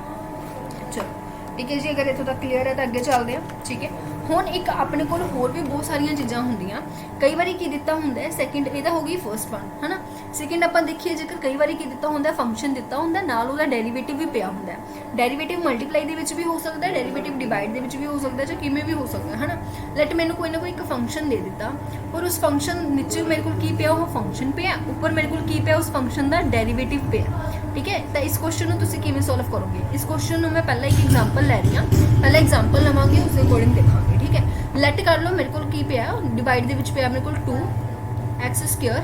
चलो ठीक है जी, अगर इत्थों तक क्लियर है तो अगे चलते हैं। ठीक है, हुण एक अपने कोल होर भी बहुत सारिया चीज़ां हुंदियां, कई बारी की दिता हुंदा है सैकेंड, ये हो गई फर्स्ट वन है ना। सैकेंड आपां देखिए जेकर कई बारी की दिता हुंदा फंक्शन दिता हुंदा नाल उहदा डेरिवेटिव भी पिया हुंदा है, डेरिवेटिव मल्टीप्लाई दे विच भी हो सकता है, डेरिवेटिव डिवाइड दे विच भी हो सकता है, जां किवें भी हो सकता है ना। लैट मैनूं कोई ना कोई एक फंक्शन दे दिता और उस फंक्शन नीचे मेरे को की पिया, वो फंक्शन पिया, ऊपर मेरे को की पिया उस फंक्शन का डेरिवेटिव पिया। ठीक है, तो इस क्वेश्चन को तुसीं किवें सॉल्व करोगे, इस क्वेश्चन को मैं पहला एक एग्जाम्पल लै रही हाँ, पहला एग्जाम्पल लवांगे उस अकॉर्डिंग देखांगे। ठीक है, लैट कर लो मेरे को की पिया डिवाइड दे विच पिया मेरे को 2x²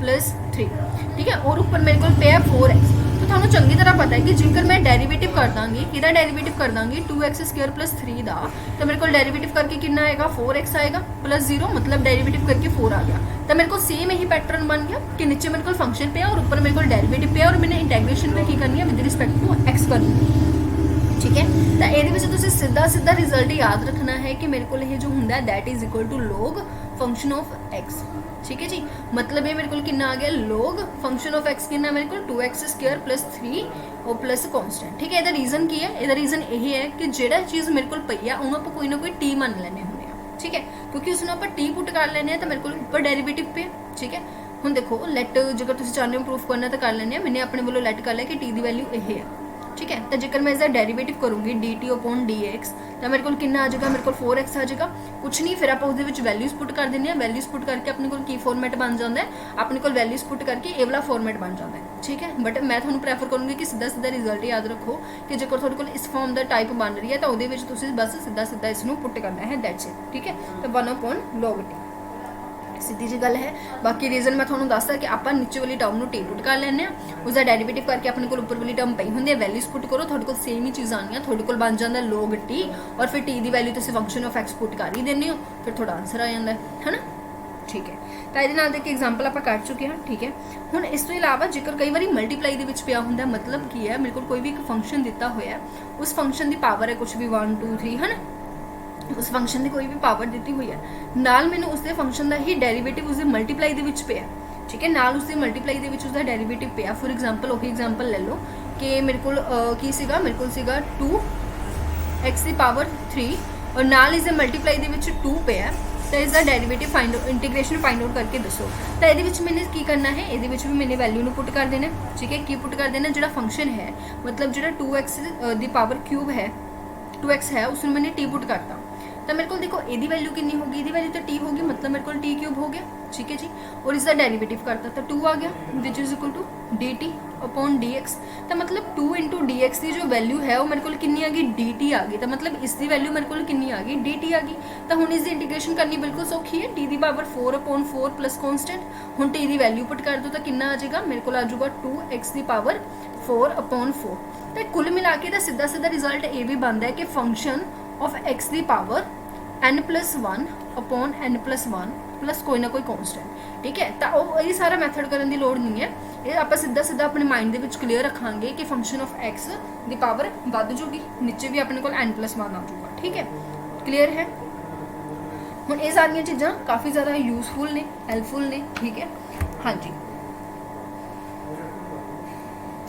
+ 3। ठीक है, और ऊपर मेरे को पिया 4x। तो ਤੁਹਾਨੂੰ ਚੰਗੀ ਤਰ੍ਹਾਂ ਪਤਾ ਹੈ ਕਿ ਜੇਕਰ ਮੈਂ ਡੈਰੀਵੇਟਿਵ ਕਰ ਦਾਂਗੀ, ਇਹਦਾ ਡੈਰੀਵੇਟਿਵ ਕਰ ਦਾਂਗੀ 2x² + 3 ਦਾ, ਤਾਂ ਮੇਰੇ ਕੋਲ ਡੈਰੀਵੇਟਿਵ ਕਰਕੇ ਕਿੰਨਾ ਆਏਗਾ 4x ਆਏਗਾ + 0, मतलब डेरिवेटिव करके 4 आ गया। तो मेरे को सेम यही पैटर्न बन गया कि नीचे मेरे को फंक्शन पे और ऊपर मेरे को डेरिवेटिव पे और मैंने इंटीग्रेशन पे की करनी है विद रिस्पेक्ट टू x करनी है, ठीक है। तो ये सीधा सीधा रिजल्ट याद रखना है कि मेरे को ये जो होंगे that is equal to log function of x, ठीक है जी। मतलब ये मेरे को कितना आ गया log फंक्शन ऑफ x कितना मेरे को 2x² + 3 और प्लस कॉन्स्टेंट, ठीक है। ਇਹਦਾ रीजन की है, ਇਹਦਾ रीजन यही है कि ਜਿਹੜਾ चीज़ मेरे को पई है ਉਹਨੂੰ ਆਪਾਂ ਕੋਈ ਨਾ ਕੋਈ t ਮੰਨ ਲੈਣੇ ਹੁੰਦੇ ਆ, ठीक है, क्योंकि उसमें आप t पुट कर लेने तो मेरे को ऊपर डेरिवेटिव पे, ठीक है। हुण देखो लैट जेकर तुसीं चाहते हो प्रूफ करना तो कर लेने, मैंने अपने वालों लैट कर लिया कि t की वैल्यू यह है, ठीक है। तो जेकर मैं इसका डेरिवेटिव करूँगी dt/dx तो मेरे को कितना आ जाएगा, मेरे को 4x आ जाएगा, कुछ नहीं। फिर आप उस वैल्यूज़ पुट कर देने, वैल्यूज़ पुट करके अपने को की फॉर्मेट बन जाता है, अपने को वैल्यूज़ पुट करके ये वाला फॉर्मेट बन जाता है, ठीक है। बट मैं थोड़ा प्रेफर करूँगी कि सीधा सीधा रिजल्ट याद रखो कि जेकर थोड़े को इस फॉर्म का टाइप बन रही है तो वो बस सीधा सीधा इसनों पुट करना है, दैट्स इट, ठीक है। तो 1/log t सीधी जी गल है। बाकी रीजन मैं थोड़ा दसदा कि आप नीचे वाली टर्म में टी पुट कर लें, उसका डेरिवेटिव करके अपने को ऊपर वाली टर्म पई होंगी है, वैल्यूज पुट करो, थोड़े को सेम ही चीज़ आनी है, थोड़े को बन जाता log t और फिर t की वैल्यू तुम फंक्शन ऑफ x पुट कर ही देने हो, फिर थोड़ा आंसर आ जाता है ना, ठीक है। तो ये एक एग्जाम्पल आप कर चुके हैं, ठीक है। हुण इस तो इलावा जेकर कई बार मल्टीप्लाई के पिया होंगे, मतलब की है मेरे को कोई भी एक फंक्शन दिता होया, उस फंक्शन की पावर है कुछ भी 1 2 3 है ना, उस फंक्शन की कोई भी पावर दी हुई है, नाल मैंने उसके फंक्शन का ही डेरिवेटिव उसके मल्टीप्लाई के पे, ठीक है, नाल उसके मल्टीप्लाई के उसका डेरिवेटिव पे। फॉर एग्जाम्पल वही एग्जाम्पल ले लो कि मेरे को मेरे को 2x³ और नाल इसके मल्टीप्लाई के 2 पे है, तो इसका derivative find integration find out करके दसो। तो ये मैंने की करना है, ये भी मैंने वैल्यू पुट कर देना, ठीक है। की पुट कर देना जो फंक्शन है, मतलब जो 2x³ है 2x है उसमें मैंने टी पुट करता, तो मेरे को देखो यदी वैल्यू कितनी होगी, यदी वैल्यू तो t होगी, मतलब मेरे को t³ हो गया, ठीक है जी। और इसका डेरिवेटिव करता तो 2 आ गया विच इज इक्वल टू dt/dx। तो मतलब 2 × dx की जो वैल्यू है वो मेरे को कितनी आ गई dt आ गई, तो मतलब इसकी वैल्यू मेरे को कितनी आ गई dt आ गई। तो हुण इसकी इंटीग्रेशन करनी बिल्कुल सौखी है, t की पावर 4/4 प्लस कॉन्स्टेंट, हुण t की वैल्यू पुट कर दो तो कितना आ जाएगा, मेरे को आ जाऊगा 2x की पावर 4/4। तो कुल मिला के सीधा सीधा रिजल्ट ये भी बनता है कि फंक्शन ऑफ x की पावर n+1/n+1 प्लस कोई ना कोई कॉन्स्टेंट, ठीक है। तो ये सारा मैथड करने की लोड़ नहीं है, ये आप सीधा सीधा अपने माइंड के क्लीयर रखांगे कि फंक्शन ऑफ x की पावर बढ़ जूगी, नीचे भी अपने को n+1 आ जाऊगा, ठीक है, क्लीयर है। हुण ये सारिया चीज़ां काफ़ी ज़्यादा यूजफुल ने, हेल्पफुल ने, ठीक है, हाँ जी।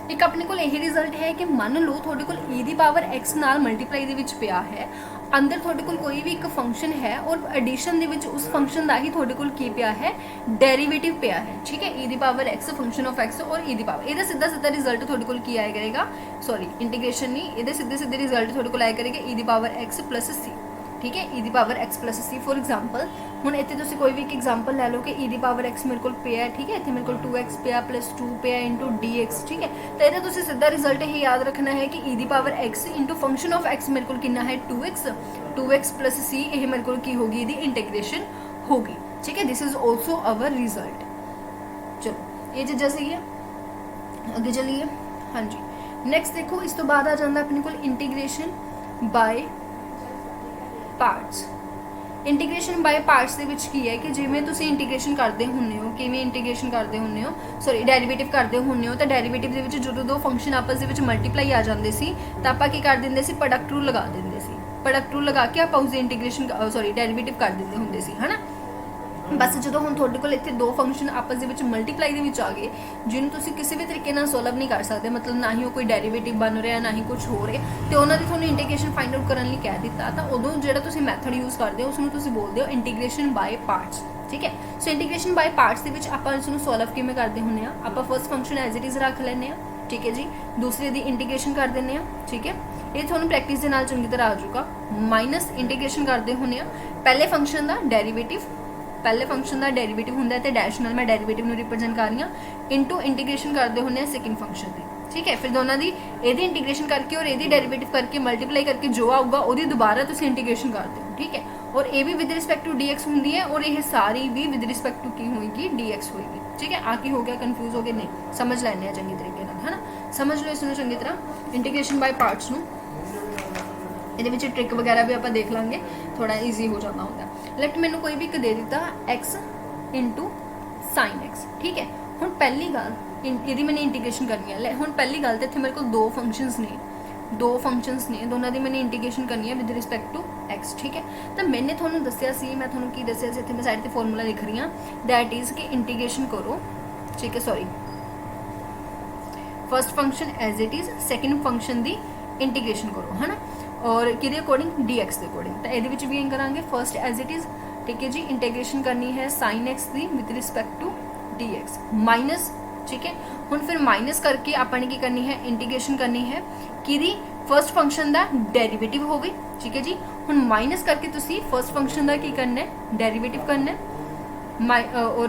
एक अपने को यही रिजल्ट है कि मान लो थोड़े को e की पावर x नाल मल्टीप्लाई के पिया है, अंदर थोड़े को कोई भी एक फंक्शन है और एडिशन के उस फंक्शन का ही थोड़े को पिया है डेरिवेटिव पिया है, ठीक है। e की power x function of x और e की पावर, ये सीधा सीधा रिजल्ट थोड़े को आया करेगा, सॉरी इंटीग्रेशन नहीं, ये सीधे सीधे रिजल्ट थोड़े को आया करेगा e की पावर x + c, ठीक है, e की power x + c। For example हुण इत्थे तुसीं कोई भी एक एग्जाम्पल ले लो कि e की पावर x मेरे को पे है, ठीक है, इत्थे मेरे को 2x पे + 2 पे × dx, ठीक है। तो ये तुसीं सीधा रिजल्ट ही याद रखना है कि e की power x × function of x मेरे को कितना है 2x + c, ये मेरे को की होगी इसकी इंटीग्रेशन होगी, ठीक है। This is also our result. चलो ये चीज़ां सही है, अगे चलिए, हाँ जी। नैक्सट देखो इस तो बाद आ जाता अपने को integration by parts. Integration by parts ਦੇ ਵਿੱਚ ਕੀ ਹੈ कि ਜਿਵੇਂ ਤੁਸੀਂ ਇੰਟੀਗ੍ਰੇਸ਼ਨ ਕਰਦੇ ਹੁੰਦੇ ਹੋ, ਕਿਵੇਂ ਇੰਟੀਗ੍ਰੇਸ਼ਨ ਕਰਦੇ ਹੁੰਦੇ ਹੋ, ਸੌਰੀ ਡੈਰੀਵੇਟਿਵ ਕਰਦੇ ਹੁੰਦੇ ਹੋ, ਤਾਂ ਡੈਰੀਵੇਟਿਵ ਦੇ ਵਿੱਚ ਜਦੋਂ ਦੋ ਫੰਕਸ਼ਨ ਆਪਸ ਦੇ ਵਿੱਚ ਮਲਟੀਪਲਾਈ ਆ ਜਾਂਦੇ ਸੀ ਤਾਂ ਆਪਾਂ ਕੀ ਕਰ ਦਿੰਦੇ ਸੀ, ਪ੍ਰੋਡਕਟ ਰੂਲ ਲਗਾ ਦਿੰਦੇ ਸੀ, ਪ੍ਰੋਡਕਟ ਰੂਲ ਲਗਾ ਕੇ ਆਪਾਂ ਉਸ ਦੀ ਇੰਟੀਗ੍ਰੇਸ਼ਨ ਸੌਰੀ ਡੈਰੀਵੇਟਿਵ ਕਰ ਦਿੰਦੇ ਹੁੰਦੇ ਸੀ, ਹੈ ਨਾ। बस जो हम थोड़े को इतने दो फंक्शन आपस के मल्टीप्लाई के आ गए जिन्होंने तुसी किसी भी तरीके ना सोल्व नहीं कर सकते, मतलब ना ही वो कोई डेरिवेटिव बन रहा ना ही कुछ हो रहा, तो उन्होंने थोड़ी इंटीग्रेशन फाइंड आउट करने कह दिता, तो उदों जो तुसी मैथड यूज़ करते हो उसमें बोलते हो इंटीग्रेशन बाय पार्ट्स, ठीक है। सो इंटीग्रेशन बाय पार्ट्स के आप इसमें सोल्व किमें करते होंगे, आप first function as it is रख लें, ठीक है जी, दूसरे की इंटीग्रेशन कर दें, ठीक है। ये थोड़ा प्रैक्टिस के नाल चंगी तरह आ जाऊगा। माइनस इंटीग्रेशन करते होंगे पहले फंक्शन का डेरीवेटिव, पहले फंक्शन का डेरीवेटिव होंगे तो डैश नाल मैं डेरीवेटिव में रिप्रजेंट कर रही हूँ, इंटू इंटीग्रेशन करते होंगे सेकंड फंक्शन की, ठीक है। फिर दोनों की यदि इंटीग्रेशन करके और यदि डेरीवेटिव करके मल्टीप्लाई करके जो आऊगा वो दोबारा तुम इंटीग्रेशन करते हो, ठीक है। और ये भी विद रिस्पेक्ट टू dx होंगी है और ये सारी भी विद रिस्पेक्ट टू की होगी dx होगी, ठीक है। आ की हो गया, कन्फ्यूज हो गए नहीं, समझ लैने चंगी तरीके नाल, है ना। समझ लो इसनूं चंगी तरह इंटीग्रेशन बाय पार्ट्स नूं। ਇਹਦੇ ਵਿੱਚ ट्रिक वगैरह भी आप देख लांगे, थोड़ा ईजी हो जाता होंगे। लेट मैनू कोई भी एक दे दिता x इंटू साइन x, ठीक है। हुण पहली गल ਇਹਦੀ मैंने इंटीग्रेशन करनी है। हुण पहली गल तो इत्थे मेरे को दो फंक्शनस ने, दोनों की मैंने इंटीग्रेशन करनी है विद रिस्पैक्ट टू x, ठीक है। तो मैंने थोनू दस्सिया सी, मैं थोनू की दस्सिया सी, इत्थे मैं साइड ते फॉर्मूला लिख रही हाँ, दैट इज़ कि इंटीग्रेशन करो, ठीक है, sorry, first function as it is, second function की इंटीग्रेशन करो, है ना, और किहदे अकॉर्डिंग dx के अकॉर्डिंग। तो ये भी करांगे फर्स्ट एज इट इज़, ठीक है जी। इंटीग्रेशन करनी है साइन एक्स की with respect to dx minus, ठीक है। हुण फिर माइनस करके आपने की करनी है, इंटीग्रेशन करनी है कि फर्स्ट फंक्शन का डेरीवेटिव होवे, ठीक है जी। हुण माइनस करके तुसी फर्स्ट फंक्शन का की करना है, डेरीवेटिव करना है, और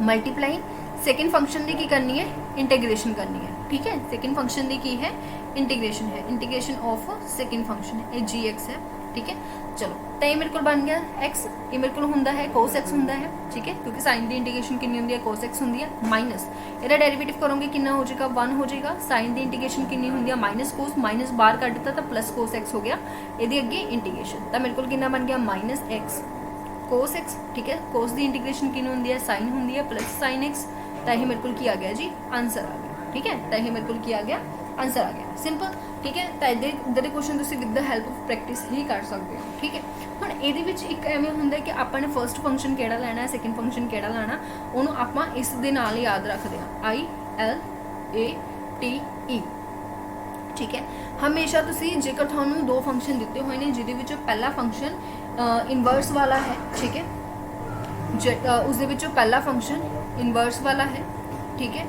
मल्टीप्लाई सेकेंड फंक्शन की करनी है, इंटीग्रेशन करनी है, ठीक है। सेकेंड फंक्शन की है इंटीग्रेशन है, इंटीग्रेशन ऑफ सेकेंड फंक्शन है, जी एक्स है, ठीक है। चलो तो ये मेरे को बन गया x, ये मेरे को होंदा है cos x होंदा है, ठीक है, क्योंकि साइन की इंटीग्रेशन कितनी होंदी है, cos x होंदी है, माइनस ਇਹਦਾ डेरिवेटिव करोगे कितना हो जाएगा, 1 हो जाएगा। साइन की इंटीग्रेशन कितनी होंदी है, माइनस कोस, माइनस बाहर कट दिता तो प्लस cos x हो गया, ये अगे इंटीग्रेशन। तो मेरे को कितना बन गया माइनस x cos x, ठीक है। cos की इंटीग्रेशन कितनी होंदी है, साइन होंदी है, प्लस साइन x। तो ये मेरे को की आ गया जी, आंसर आ गया, ठीक है। तो ये मेरे को की आ गया, आंसर आ गया, सिंपल, ठीक है। तो इधर के क्वेश्चन तुम with the help of practice ही कर सकते हो, ठीक है। हुण ਇਹਦੇ ਵਿੱਚ ਇੱਕ ਐਵੇਂ ਹੁੰਦਾ ਕਿ ਆਪਾਂ ਨੇ ਫਰਸਟ ਫੰਕਸ਼ਨ ਕਿਹੜਾ ਲੈਣਾ ਹੈ, ਸੈਕੰਡ ਫੰਕਸ਼ਨ ਕਿਹੜਾ ਲੈਣਾ, ਉਹਨੂੰ ਆਪਾਂ ਇਸ ਦੇ ਨਾਲ ਯਾਦ ਰੱਖਦੇ ਹਾਂ, ILATE, ਠੀਕ ਹੈ। ਹਮੇਸ਼ਾ ਤੁਸੀਂ ਜੇਕਰ ਤੁਹਾਨੂੰ ਦੋ ਫੰਕਸ਼ਨ ਦਿੱਤੇ ਹੋਏ ਨੇ ਜਿਹਦੇ ਵਿੱਚੋਂ ਪਹਿਲਾ ਫੰਕਸ਼ਨ ਇਨਵਰਸ ਵਾਲਾ ਹੈ, ਠੀਕ ਹੈ, ਉਸ ਦੇ ਵਿੱਚੋਂ ਪਹਿਲਾ ਫੰਕਸ਼ਨ ਇਨਵਰਸ ਵਾਲਾ ਹੈ, ठीक है।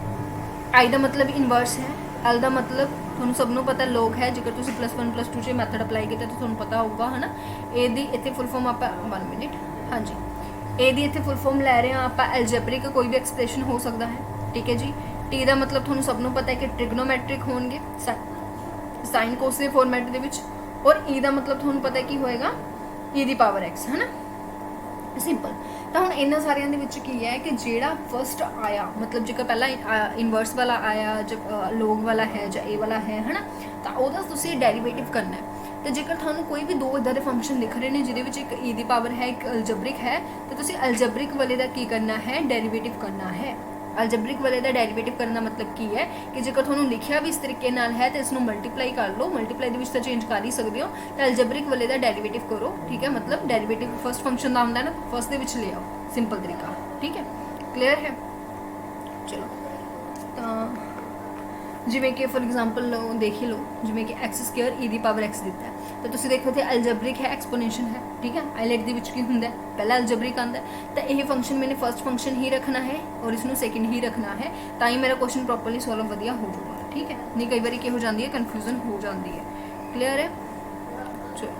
I ਦਾ ਮਤਲਬ ਇਨਵਰਸ ਹੈ, L ਦਾ ਮਤਲਬ ਤੁਹਾਨੂੰ ਸਭ ਨੂੰ ਪਤਾ ਲੋਗ ਹੈ, ਜੇਕਰ ਤੁਸੀਂ +1 +2 ਚ ਮੈਥਡ ਅਪਲਾਈ ਕੀਤਾ ਤਾਂ ਤੁਹਾਨੂੰ ਪਤਾ ਹੋਊਗਾ, ਹੈ ਨਾ। ਇਹਦੀ ਇੱਥੇ ਫੁੱਲ ਫਾਰਮ ਆਪਾਂ 1 ਮਿੰਟ, ਹਾਂਜੀ, ਇਹਦੀ ਇੱਥੇ ਫੁੱਲ ਫਾਰਮ ਲੈ ਰਹੇ ਹਾਂ ਆਪਾਂ, ਐਲਜੈਬਰਿਕ ਕੋਈ ਵੀ ਐਕਸਪ੍ਰੈਸ਼ਨ ਹੋ ਸਕਦਾ ਹੈ, ਠੀਕ ਹੈ ਜੀ। ਟੀ ਦਾ ਮਤਲਬ ਤੁਹਾਨੂੰ ਸਭ ਨੂੰ ਪਤਾ ਹੈ ਕਿ ਟ੍ਰਿਗਨੋਮੈਟ੍ਰਿਕ ਹੋਣਗੇ ਸਾਈਨ ਕੋਸ ਦੇ ਫਾਰਮੈਟ ਦੇ ਵਿੱਚ, ਔਰ ਈ ਦਾ ਮਤਲਬ ਤੁਹਾਨੂੰ ਪਤਾ ਹੈ ਕੀ ਹੋਏਗਾ, e ਦੀ ਪਾਵਰ x, ਹੈ ਨਾ, ਸਿੰਪਲ। ਤਾਂ ਹੁਣ ਇਹਨਾਂ ਸਾਰਿਆਂ ਦੇ ਵਿੱਚ ਕੀ ਹੈ ਕਿ ਜਿਹੜਾ ਫਸਟ ਆਇਆ, ਮਤਲਬ ਜੇਕਰ ਪਹਿਲਾਂ ਇਨਵਰਸ ਵਾਲਾ ਆਇਆ, ਲੋਗ ਵਾਲਾ ਹੈ ਜਾਂ ਇਹ ਵਾਲਾ ਹੈ ਨਾ, ਤਾਂ ਉਹਦਾ ਤੁਸੀਂ ਡੈਰੀਵੇਟਿਵ ਕਰਨਾ ਹੈ। ਤੇ ਜੇਕਰ ਤੁਹਾਨੂੰ ਕੋਈ ਵੀ ਦੋ ਇਦਾਂ ਦੇ ਫੰਕਸ਼ਨ ਦਿਖ ਰਹੇ ਨੇ ਜਿਹਦੇ ਵਿੱਚ ਇੱਕ e ਦੀ ਪਾਵਰ ਹੈ, ਇੱਕ ਅਲਜਬਰਿਕ ਹੈ, ਤਾਂ ਤੁਸੀਂ ਅਲਜਬਰਿਕ ਵਾਲੇ ਦਾ ਕੀ ਕਰਨਾ ਹੈ, ਡੈਰੀਵੇਟਿਵ ਕਰਨਾ ਹੈ। ਅਲਜਬਰਿਕ ਵਾਲੇ ਦਾ ਡੈਰੀਵੇਟਿਵ ਕਰਨ ਦਾ ਮਤਲਬ ਕੀ ਹੈ ਕਿ ਜੇਕਰ ਤੁਹਾਨੂੰ ਲਿਖਿਆ ਵੀ ਇਸ ਤਰੀਕੇ ਨਾਲ ਹੈ ਤਾਂ ਇਸ ਨੂੰ ਮਲਟੀਪਲਾਈ ਕਰ ਲਓ, ਮਲਟੀਪਲਾਈ ਦੇ ਵਿੱਚ ਤਾਂ ਚੇਂਜ ਕਰ ਹੀ ਸਕਦੇ ਹੋ। ਤਾਂ ਅਲਜਬਰਿਕ ਵਾਲੇ ਦਾ ਡੈਰੀਵੇਟਿਵ ਕਰੋ, ਠੀਕ ਹੈ। ਮਤਲਬ ਡੈਰੀਵੇਟਿਵ ਫਸਟ ਫੰਕਸ਼ਨ ਦਾ ਹੁੰਦਾ ਨਾ, ਫਸਟ ਦੇ ਵਿੱਚ ਲੈ ਆਓ, ਸਿੰਪਲ ਤਰੀਕਾ, ਠੀਕ ਹੈ, ਕਲੀਅਰ ਹੈ। ਚਲੋ ਤਾਂ ਜਿਵੇਂ ਕਿ ਫॉर एग्जांपल देख ही लो, ਜਿਵੇਂ ਕਿ x² e ਦੀ ਪਾਵਰ x ਦਿੱਤਾ ਹੈ, ਤਾਂ ਤੁਸੀਂ ਦੇਖੋ ਤੇ ਅਲਜਬਰਿਕ ਹੈ, ਐਕਸਪੋਨੈਂਸ਼ੀਅਲ ਹੈ, ਠੀਕ ਹੈ। ਆਈਲੈਟ ਦੇ ਵਿੱਚ ਕੀ ਹੁੰਦਾ ਹੈ, ਪਹਿਲਾ ਅਲਜਬਰਿਕ ਆਉਂਦਾ ਹੈ, ਤਾਂ ਇਹ ਫੰਕਸ਼ਨ ਮੈंने ਫਸਟ ਫੰਕਸ਼ਨ ਹੀ ਰੱਖਣਾ ਹੈ ਔਰ ਇਸ ਨੂੰ ਸੈਕਿੰਡ ਹੀ ਰੱਖਣਾ ਹੈ, ਤਾਂ ਹੀ ਮੇਰਾ ਕੁਐਸਚਨ ਪ੍ਰੋਪਰਲੀ ਸੋਲਵ ਵਧੀਆ ਹੋ ਜਾਊਗਾ, ਠੀਕ ਹੈ। ਨਹੀਂ ਕਈ ਵਾਰੀ ਕੀ ਹੋ ਜਾਂਦੀ ਹੈ, ਕਨਫਿਊਜ਼ਨ ਹੋ ਜਾਂਦੀ ਹੈ, ਕਲੀਅਰ ਹੈ। ਚਲੋ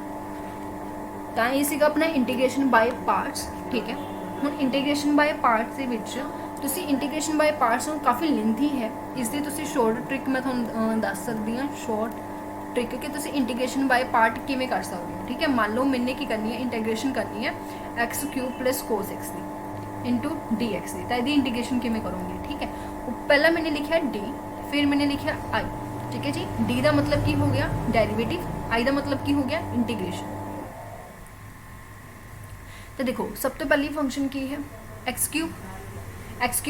ਤਾਂ ਇਹ ਸੀਗਾ ਆਪਣਾ ਇੰਟੀਗ੍ਰੇਸ਼ਨ ਬਾਏ ਪਾਰਟਸ, ਠੀਕ ਹੈ। ਹੁਣ ਇੰਟੀਗ੍ਰੇਸ਼ਨ ਬਾਏ ਪਾਰਟਸ ਦੇ ਵਿੱਚ ਤੁਸੀਂ ਇੰਟੀਗ੍ਰੇਸ਼ਨ ਬਾਏ ਪਾਰਟਸ ਨੂੰ ਕਾਫੀ ਲੈਂਥੀ ਹੈ, ਇਸ ਦੀ ਤੁਸੀਂ ਸ਼ੋਰਟ ਟ੍ਰਿਕ ਮੈਂ ਤੁਹਾਨੂੰ ਦੱਸ ਸਕਦੀ ਹਾਂ, ਸ਼ੋਰਟ ट्रिक कि तुसी इंटीग्रेशन बाय पार्ट किवें कर सकते हो, ठीक है। मान लो मैंने की करनी है, इंटीग्रेशन करनी है x³ + cos x की इंटू dx की, तो यदि इंटीग्रेशन किवें करूँगी, ठीक है। पहला मैंने लिखा d, फिर मैंने लिखा i, ठीक है जी। d का मतलब की हो गया डेरिवेटिव, i का मतलब की हो गया इंटीग्रेशन। तो देखो सब तो पहली फंक्शन की है x³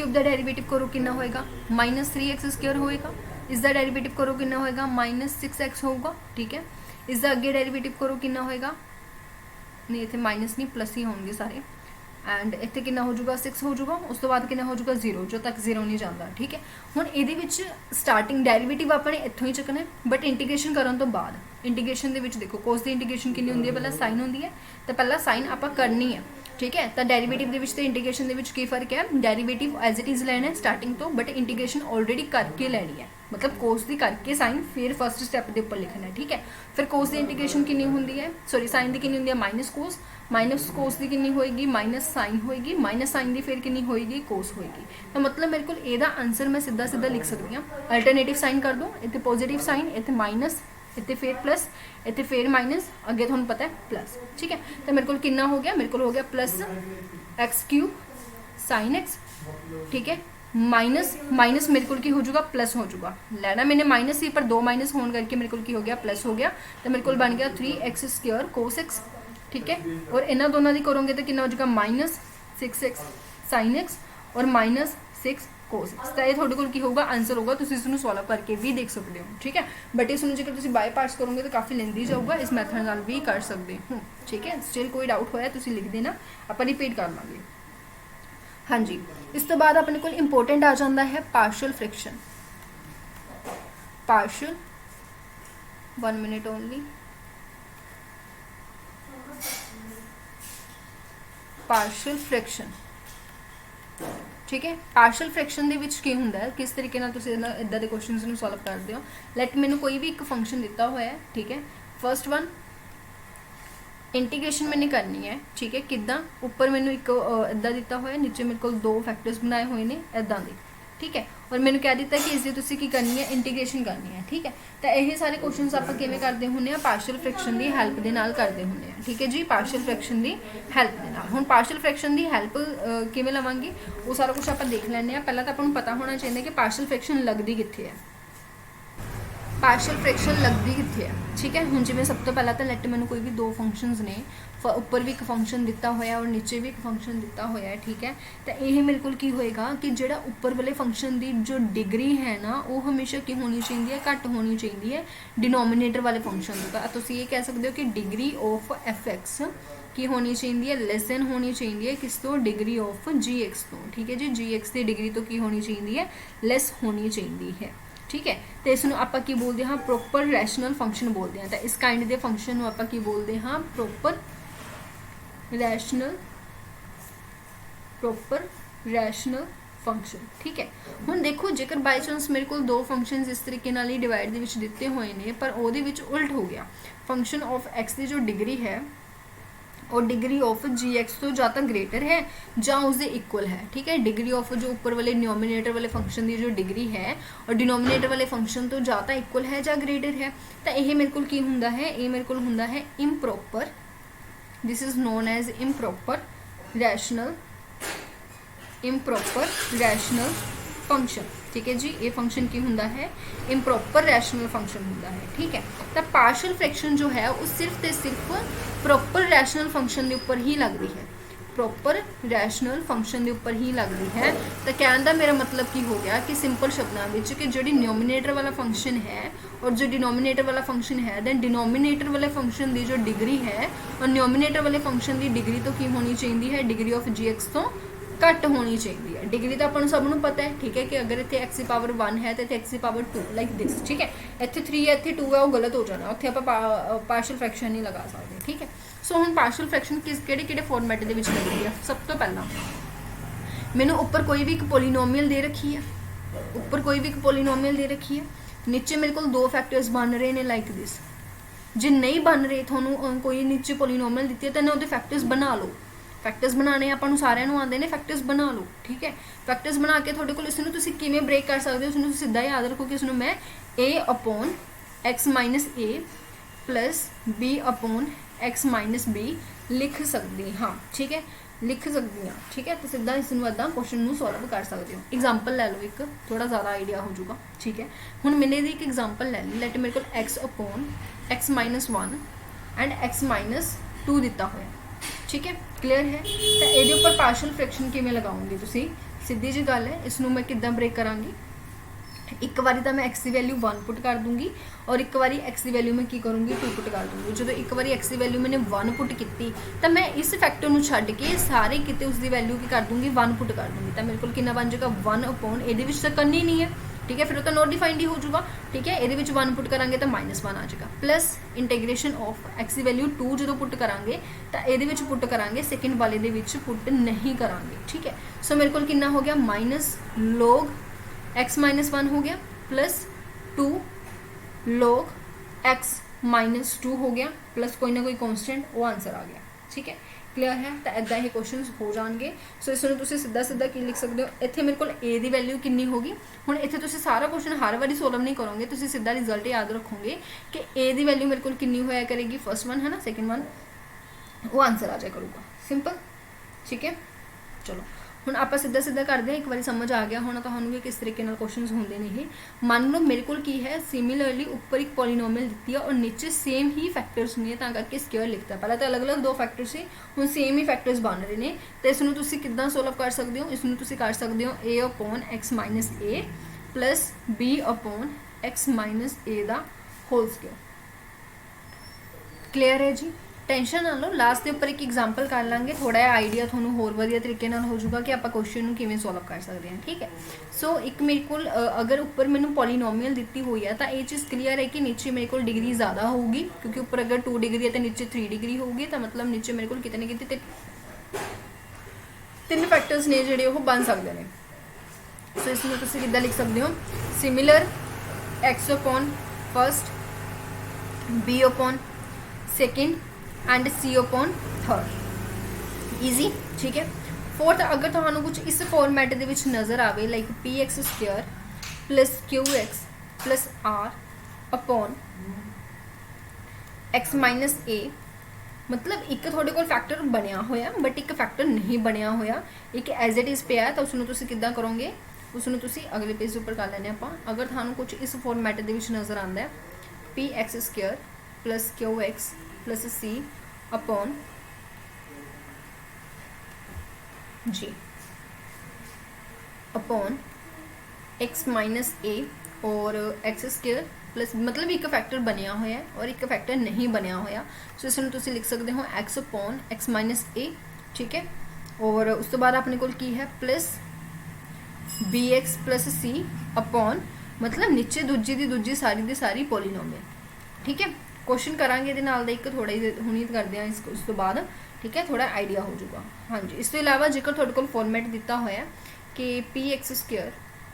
का डेरिवेटिव करो कितना होएगा, -3x² होएगा। इसका डेरिवेटिव करो कितना होएगा, -6x होगा, ठीक है। इसका अगे डेरिवेटिव करो कितना होएगा, नहीं इतने माइनस नहीं प्लस ही होंगे सारे, एंड इतने कितना हो जाएगा 6 हो जाएगा, उस तो बाद कितना हो जाएगा 0, जो तक 0 नहीं जाता, ठीक है। हुण इहदे विच स्टार्टिंग डेरिवेटिव आपने इत्थों ही चुकना है, बट इंटीग्रेशन करन तो बाद इंटीग्रेशन दे विच देखो कोस दी इंटीग्रेशन कितनी होंदी है, पहला साइन होंदी है, तो पहला साइन आपां करनी है, ठीक है। तो डेरिवेटिव दे विच ते इंटीग्रेशन दे विच की फर्क है, डेरिवेटिव एज इट इज़ लेना है स्टार्टिंग तो, बट इंटीग्रेशन ऑलरेडी करके लेनी है, मतलब कोस दी करके साइन फिर फर्स्ट स्टैप के उपर लिखना है, ठीक है। फिर कोस दी इंटीग्रेशन कितनी होंदी है, सॉरी साइन दी कितनी होंदी है, माइनस कोस दी कितनी होएगी, माइनस साइन होएगी, माइनस साइन दी फिर कितनी होएगी, कोस होएगी। तो मतलब मेरे को एदा आंसर मैं सीधा सीधा लिख सकती हूँ, अल्टरनेटिव साइन कर दो, इतने पॉजिटिव साइन, इतने माइनस, इतने फिर प्लस, इतने फिर माइनस, अगे थोड़ा पता है प्लस, ठीक है। तो मेरे को कितना हो गया, मेरे को हो गया +x³ sin x, ठीक है, माइनस माइनस मेरे को की हो जाऊगा प्लस हो जाऊगा, लेना मैंने माइनस ही पर 2 माइनस होने करके मेरे को की हो गया प्लस हो गया, तो मेरे को बन गया 3x² cos x, ठीक है। और इन्होंने दोनों की करोगे तो कितना हो जाएगा -6x sin x और -6 cos x। तो ये थोड़े को की होगा आंसर होगा, तुम इसमें सॉल्व करके भी देख सकते हो, ठीक है। बट इसमें जेकर तुम बाय पार्ट्स करोगे तो काफ़ी लेंदी जाऊगा, इस मैथड नाल भी कर सकते हो, ठीक है। स्टिल कोई डाउट होया तुम लिख देना, आप रिपीट कर लाँगे। हाँ जी, इस तो बाद अपने को इंपोर्टेंट आ जाता है partial friction. Partial 1 minute only. Partial friction, ठीक है। पार्शियल फ्रिक्शन ਦੇ ਵਿੱਚ ਕੀ ਹੁੰਦਾ ਹੈ, किस तरीके ਨਾਲ ਤੁਸੀਂ ਇਦਾਂ ਦੇ ਕੁਐਸਚਨਸ ਨੂੰ ਸੋਲਵ ਕਰਦੇ ਹੋ। ਲੈਟ ਮੈਨੂੰ ਕੋਈ ਵੀ ਇੱਕ ਫੰਕਸ਼ਨ ਦਿੱਤਾ ਹੋਇਆ ਹੈ, ठीक है। फर्स्ट वन इंटीग्रेशन मैंने करनी है, ठीक है। किदा उपर मैंने एक इदा दिता हुआ है, नीचे मेरे को 2 फैक्टर्स बनाए हुए हैं इदा के, ठीक है। और मैंने कह दिता कि इसकी तुसी की करनी है इंटीग्रेशन करनी है, ठीक है। तो यही सारे क्वेश्चंस आप किवें करते होंगे पार्शियल फ्रैक्शन की हेल्प के नाल करते होंगे, ठीक है जी। पार्शियल फ्रैक्शन की हेल्प के नाल हुण पार्शियल फ्रैक्शन की हेल्प किवें लवांगे वो सारा कुछ आप देख लैंदे। पहला तो आपको पता होना चाहिए कि पार्शियल फ्रैक्शन लगती कित्थे है, पार्शियल फ्रैक्शन लगती कित्थे है, ठीक है। हुण जिवें सब तो पहला तो लैट मैंने कोई भी 2 फंक्शनस ने, उपर भी एक फंक्शन दिता होया और नीचे भी एक फंक्शन दिता होया है, ठीक है। तो यह मेरे को की होएगा कि जिहड़ा उपर वाले फंक्शन की जो डिग्री है ना वो हमेशा की होनी चाहिए है, घट होनी चाहिए है डिनोमीनेटर वाले फंक्शन का। तुसीं ये कह सकते हो कि डिग्री ऑफ f(x) की होनी चाहिए है लेस दैन होनी चाहिए है किस तो, डिग्री ऑफ g(x) तो, ठीक है जी। g(x) की डिग्री तो की होनी चाहिए है लेस होनी चाहिए है, ठीक है। तो इसनों आपां की बोलते हाँ प्रोपर रैशनल फंक्शन बोलते हैं। तो इस काइंड के फंक्शन नूं आपां की बोलते हाँ प्रोपर रैशनल फंक्शन, ठीक है। हुण देखो जेकर बाय चांस मेरे को 2 फंक्शनस इस तरीके नाल ही डिवाइड दे विच दिते हुए ने पर उहदे विच उल्ट हो गया, फंक्शन ऑफ x की जो डिग्री है और डिग्री ऑफ g(x) तो या तो ग्रेटर है या उसके इक्वल है, ठीक है। डिग्री ऑफ जो ऊपर वाले डिनोमीनेटर वाले फंक्शन की जो डिग्री है और डिनोमीनेटर वाले फंक्शन तो या तो इक्वल है या ग्रेटर है। तो यह मेरे को की हुंदा है, ये मेरे को हुंदा है improper, this is known as improper rational function, ठीक है जी। ये फंक्शन की हुंदा है इम्प्रॉपर रैशनल फंक्शन हुंदा है, ठीक है। तो पार्शियल फ्रैक्शन जो है वो सिर्फ तो सिर्फ प्रॉपर रैशनल फंक्शन के उपर ही लगती है, प्रॉपर रैशनल फंक्शन के उपर ही लगती है। तो कहने का मेरा मतलब की हो गया कि सिंपल शब्दों में कि जो न्यूमिनेटर वाला फंक्शन है और जो डिनोमीनेटर वाला फंक्शन है, दैन डिनोमीनेटर वाले फंक्शन की जो डिग्री है और न्यूमिनेटर वाले फंक्शन की डिग्री तो की होनी चाहिए है डिग्री ऑफ g(x) तो घट होनी चाहिए है। डिग्री तो अपन सबनों पता है, ठीक है, कि अगर इतने x की पावर 1 है तो इतने x की पावर 2 लाइक दिस, ठीक है। इतने 3 है इतने 2 है वो गलत हो जाना, उत्थे आप पार्शियल फ्रैक्शन नहीं लगा सकते, ठीक है। सो हुण पार्शियल फ्रैक्शन किहड़े फॉर्मेट के लगती है। सब तो पहला मैंने उपर कोई भी एक पोलीनोमीअल दे रखी है, उपर कोई भी एक पोलीनोमीअल दे रखी है, नीचे मेरे को 2 फैक्टर्स बन रहे हैं लाइक दिस। जे नहीं बन रहे थोनों कोई नीचे पोलीनोमीअल दी है तो उहदे फैक्टर्स बना लो, फैक्टर्स बनाने आपां सारिਆਂ ਨੂੰ आते हैं, फैक्टर्स बना लो, ठीक है। फैक्टर्स बना के थोड़े को इसनूं तुसीं किवें ब्रेक कर सकते हो, उसनूं सीधा याद रखो कि इसनूं मैं a/x - a plus b/x - b लिख सकती हाँ, ठीक है, लिख सकती हाँ, ठीक है। तो सीधा इसनूं इदां क्वेश्चन नूं सॉल्व कर सकते हो। एग्जाम्पल ले लो एक, थोड़ा ज़्यादा आइडिया हो जाऊगा, ठीक है। हुण मैंने एक एग्जाम्पल ले ली, लेट मेरे को x/x-1 एंड x-2 दिता हुआ, ठीक है, क्लीयर है। तो ये उपर पार्शियल फ्रैक्शन किवें लगाऊंगी तुसीं, सीधी जी गल है। इसनूं मैं किद्दां ब्रेक करांगी, एक बारी तो मैं x की वैल्यू 1 पुट कर दूंगी और एक बारी x की वैल्यू मैं की करूँगी 2 पुट कर दूंगी। जो एक बारी x की वैल्यू मैंने 1 पुट की तो मैं इस फैक्टर में छड्ड के सारे किते उसकी वैल्यू की कर दूंगी 1 पुट कर दूंगी। तो मेरे को कितना बन जाएगा 1/, ये तो करनी नहीं है, ठीक है, फिर वो तो नॉट डिफाइंड ही हो जाऊगा, ठीक है। ये 1 पुट करांगे तो -1 आ जाएगा, प्लस इंटीग्रेशन ऑफ x की वैल्यू 2 जो पुट करांगे तो ये पुट करांगे, सैकेंड वाले दे पुट नहीं करांगे, ठीक है। सो मेरे को कितना हो गया -log x-1 हो गया प्लस 2 log x-2 हो गया प्लस कोई ना कोई कॉन्स्टेंट, वो आंसर आ गया, ठीक है, क्लीयर है। तो इदा ही क्वेश्चन हो जाएंगे। सो इसमें तुम सीधा की लिख सकते हो, इतने मेरे को ए की वैल्यू कितनी होगी। हुण इत्थे तुसीं सारा क्वेश्चन हर बारी सोल्व नहीं करोगे, तुसीं सीधा रिजल्ट याद रखोगे कि ए की वैल्यू मेरे को कितनी होया करेगी, फर्स्ट वन है ना, सैकेंड वन, वो आंसर आ जाए करूँगा, सिंपल, ठीक है। चलो ਹੁਣ ਆਪਾਂ ਸਿੱਧਾ ਸਿੱਧਾ ਕਰਦੇ ਹਾਂ, ਇੱਕ ਵਾਰੀ ਸਮਝ ਆ ਗਿਆ ਹੋਣਾ ਤੁਹਾਨੂੰ ਕਿ ਕਿਸ ਤਰੀਕੇ ਨਾਲ ਕੁਐਸਚਨਸ ਹੁੰਦੇ ਨੇ ਇਹ। ਮੰਨ ਲਓ ਮੇਰੇ ਕੋਲ ਕੀ ਹੈ, ਸਿਮਿਲਰਲੀ ਉੱਪਰ ਇੱਕ ਪੋਲੀਨੋਮੀਅਲ ਦਿੱਤੀ ਹੈ ਔਰ ਨੀਚੇ ਸੇਮ ਹੀ ਫੈਕਟਰਸ ਨੇ, ਤਾਂ ਕਰਕੇ ਸਕੁਅਰ ਲਿਖਤਾ। ਪਹਿਲਾਂ ਤਾਂ ਅਲੱਗ-ਅਲੱਗ ਦੋ ਫੈਕਟਰ ਸੀ, ਹੁਣ ਸੇਮ ਹੀ ਫੈਕਟਰਸ ਬਣ ਰਹੇ ਨੇ। ਤੇ ਇਸ ਨੂੰ ਤੁਸੀਂ ਕਿੱਦਾਂ ਸੋਲਵ ਕਰ ਸਕਦੇ ਹੋ? ਇਸ ਨੂੰ ਤੁਸੀਂ ਕਰ ਸਕਦੇ ਹੋ a/x - a plus b/x - a the whole square. Clear ਹੈ ਜੀ? ਟੈਨਸ਼ਨ ਨਾ ਲਓ, ਲਾਸਟ ਦੇ ਉੱਪਰ ਇੱਕ ਐਗਜ਼ਾਮਪਲ ਕਰ ਲਾਂਗੇ, ਥੋੜਾ ਜਿਹਾ ਆਈਡੀਆ ਤੁਹਾਨੂੰ ਹੋਰ ਵਧੀਆ ਤਰੀਕੇ ਨਾਲ ਹੋ ਜਾਊਗਾ ਕਿ ਆਪਾਂ ਕੁਐਸਚਨ ਨੂੰ ਕਿਵੇਂ ਸੋਲਵ ਕਰ ਸਕਦੇ ਹਾਂ। ਠੀਕ ਹੈ, ਸੋ ਇੱਕ ਮੇਰੇ ਕੋਲ ਅਗਰ ਉੱਪਰ ਮੈਨੂੰ ਪੋਲੀਨੋਮੀਅਲ ਦਿੱਤੀ ਹੋਈ ਹੈ ਤਾਂ ਇਹ ਚੀਜ਼ ਕਲੀਅਰ ਹੈ ਕਿ ਨੀਚੇ ਮੇਰੇ ਕੋਲ ਡਿਗਰੀ ਜ਼ਿਆਦਾ ਹੋਊਗੀ, ਕਿਉਂਕਿ ਉੱਪਰ ਅਗਰ 2 ਡਿਗਰੀ ਹੈ ਤਾਂ ਨੀਚੇ 3 ਡਿਗਰੀ ਹੋਊਗੀ, ਤਾਂ ਮਤਲਬ ਨੀਚੇ ਮੇਰੇ ਕੋਲ ਕਿਤੇ ਨਾ ਕਿਤੇ ਤਿੰਨ ਫੈਕਟਰਸ ਨੇ ਜਿਹੜੇ ਉਹ ਬਣ ਸਕਦੇ ਨੇ। ਸੋ ਇਸ ਨੂੰ ਤੁਸੀਂ ਕਿੱਦਾਂ ਲਿਖ ਸਕਦੇ ਹੋ? Similar x upon first, b upon second and c upon third. Easy, ठीक है। फोर्थ, अगर तुहानू कुछ इस फॉर्मेट दे विच नज़र आवे like px² plus qx plus r upon x minus a, मतलब एक थोड़े कोल फैक्टर बनया होया बट एक फैक्टर नहीं बनया होया, एक एज इट इज़ पिया, तो उसनू तुसी किद्दां करोगे? उसनू तुसी अगले पेज उपर कर लैने आपां। अगर तुहानू कुछ इस फॉर्मेट दे विच नज़र आंदा है px² plus qx plus c upon g upon x minus a और x² प्लस, मतलब एक फैक्टर बनया होया है और एक फैक्टर नहीं बनया होया। सो इसमें तुसी लिख सकते हो x upon x minus a, ठीक है। और उस तो बाद अपने कोल की है plus bx plus c upon, मतलब नीचे दूजी सारी दी सारी पॉलीनोमियल, ठीक है। क्वेश्चन करांगे ਇਹਦੇ ਨਾਲ ਦਾ ਇੱਕ ਥੋੜਾ ਹੀ ਹੁਣੀ ਕਰਦੇ ਆ ਇਸ ਤੋਂ ਬਾਅਦ, ठीक है, थोड़ा आइडिया हो जाऊगा। हाँ जी, इस तो इलावा जेकर थोड़े को फॉर्मेट दिता होया कि px²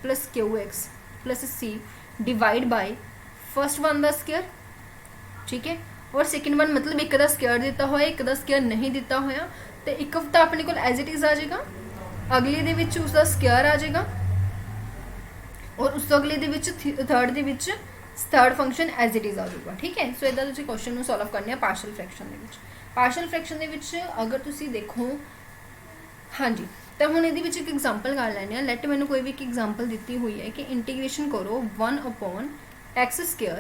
plus qx plus c divide by first one का स्क्वायर, ठीक है, और सैकेंड वन मतलब एक का स्क्वायर दिता होया, एक का स्क्वायर नहीं दिता होया, तो एक तो अपने को एज इट इज़ आ जाएगा, अगले दे विच उसका स्क्वायर आ जाएगा और उस अगले दे विच थर्ड दे विच third function as it is आ जाऊगा, ठीक है। सो इदा तुसीं क्वेश्चन नूं सॉल्व करने आ पार्शल फ्रैक्शन दे विच। पार्शल फ्रैक्शन दे विच अगर तुसीं देखो, हाँ जी, तो हुण इहदे विच एक एग्जाम्पल कर लैंदे आ। लैट मैनूं कोई भी एक एग्जाम्पल दित्ती हुई है कि इंटीग्रेशन करो 1 अपॉन x²,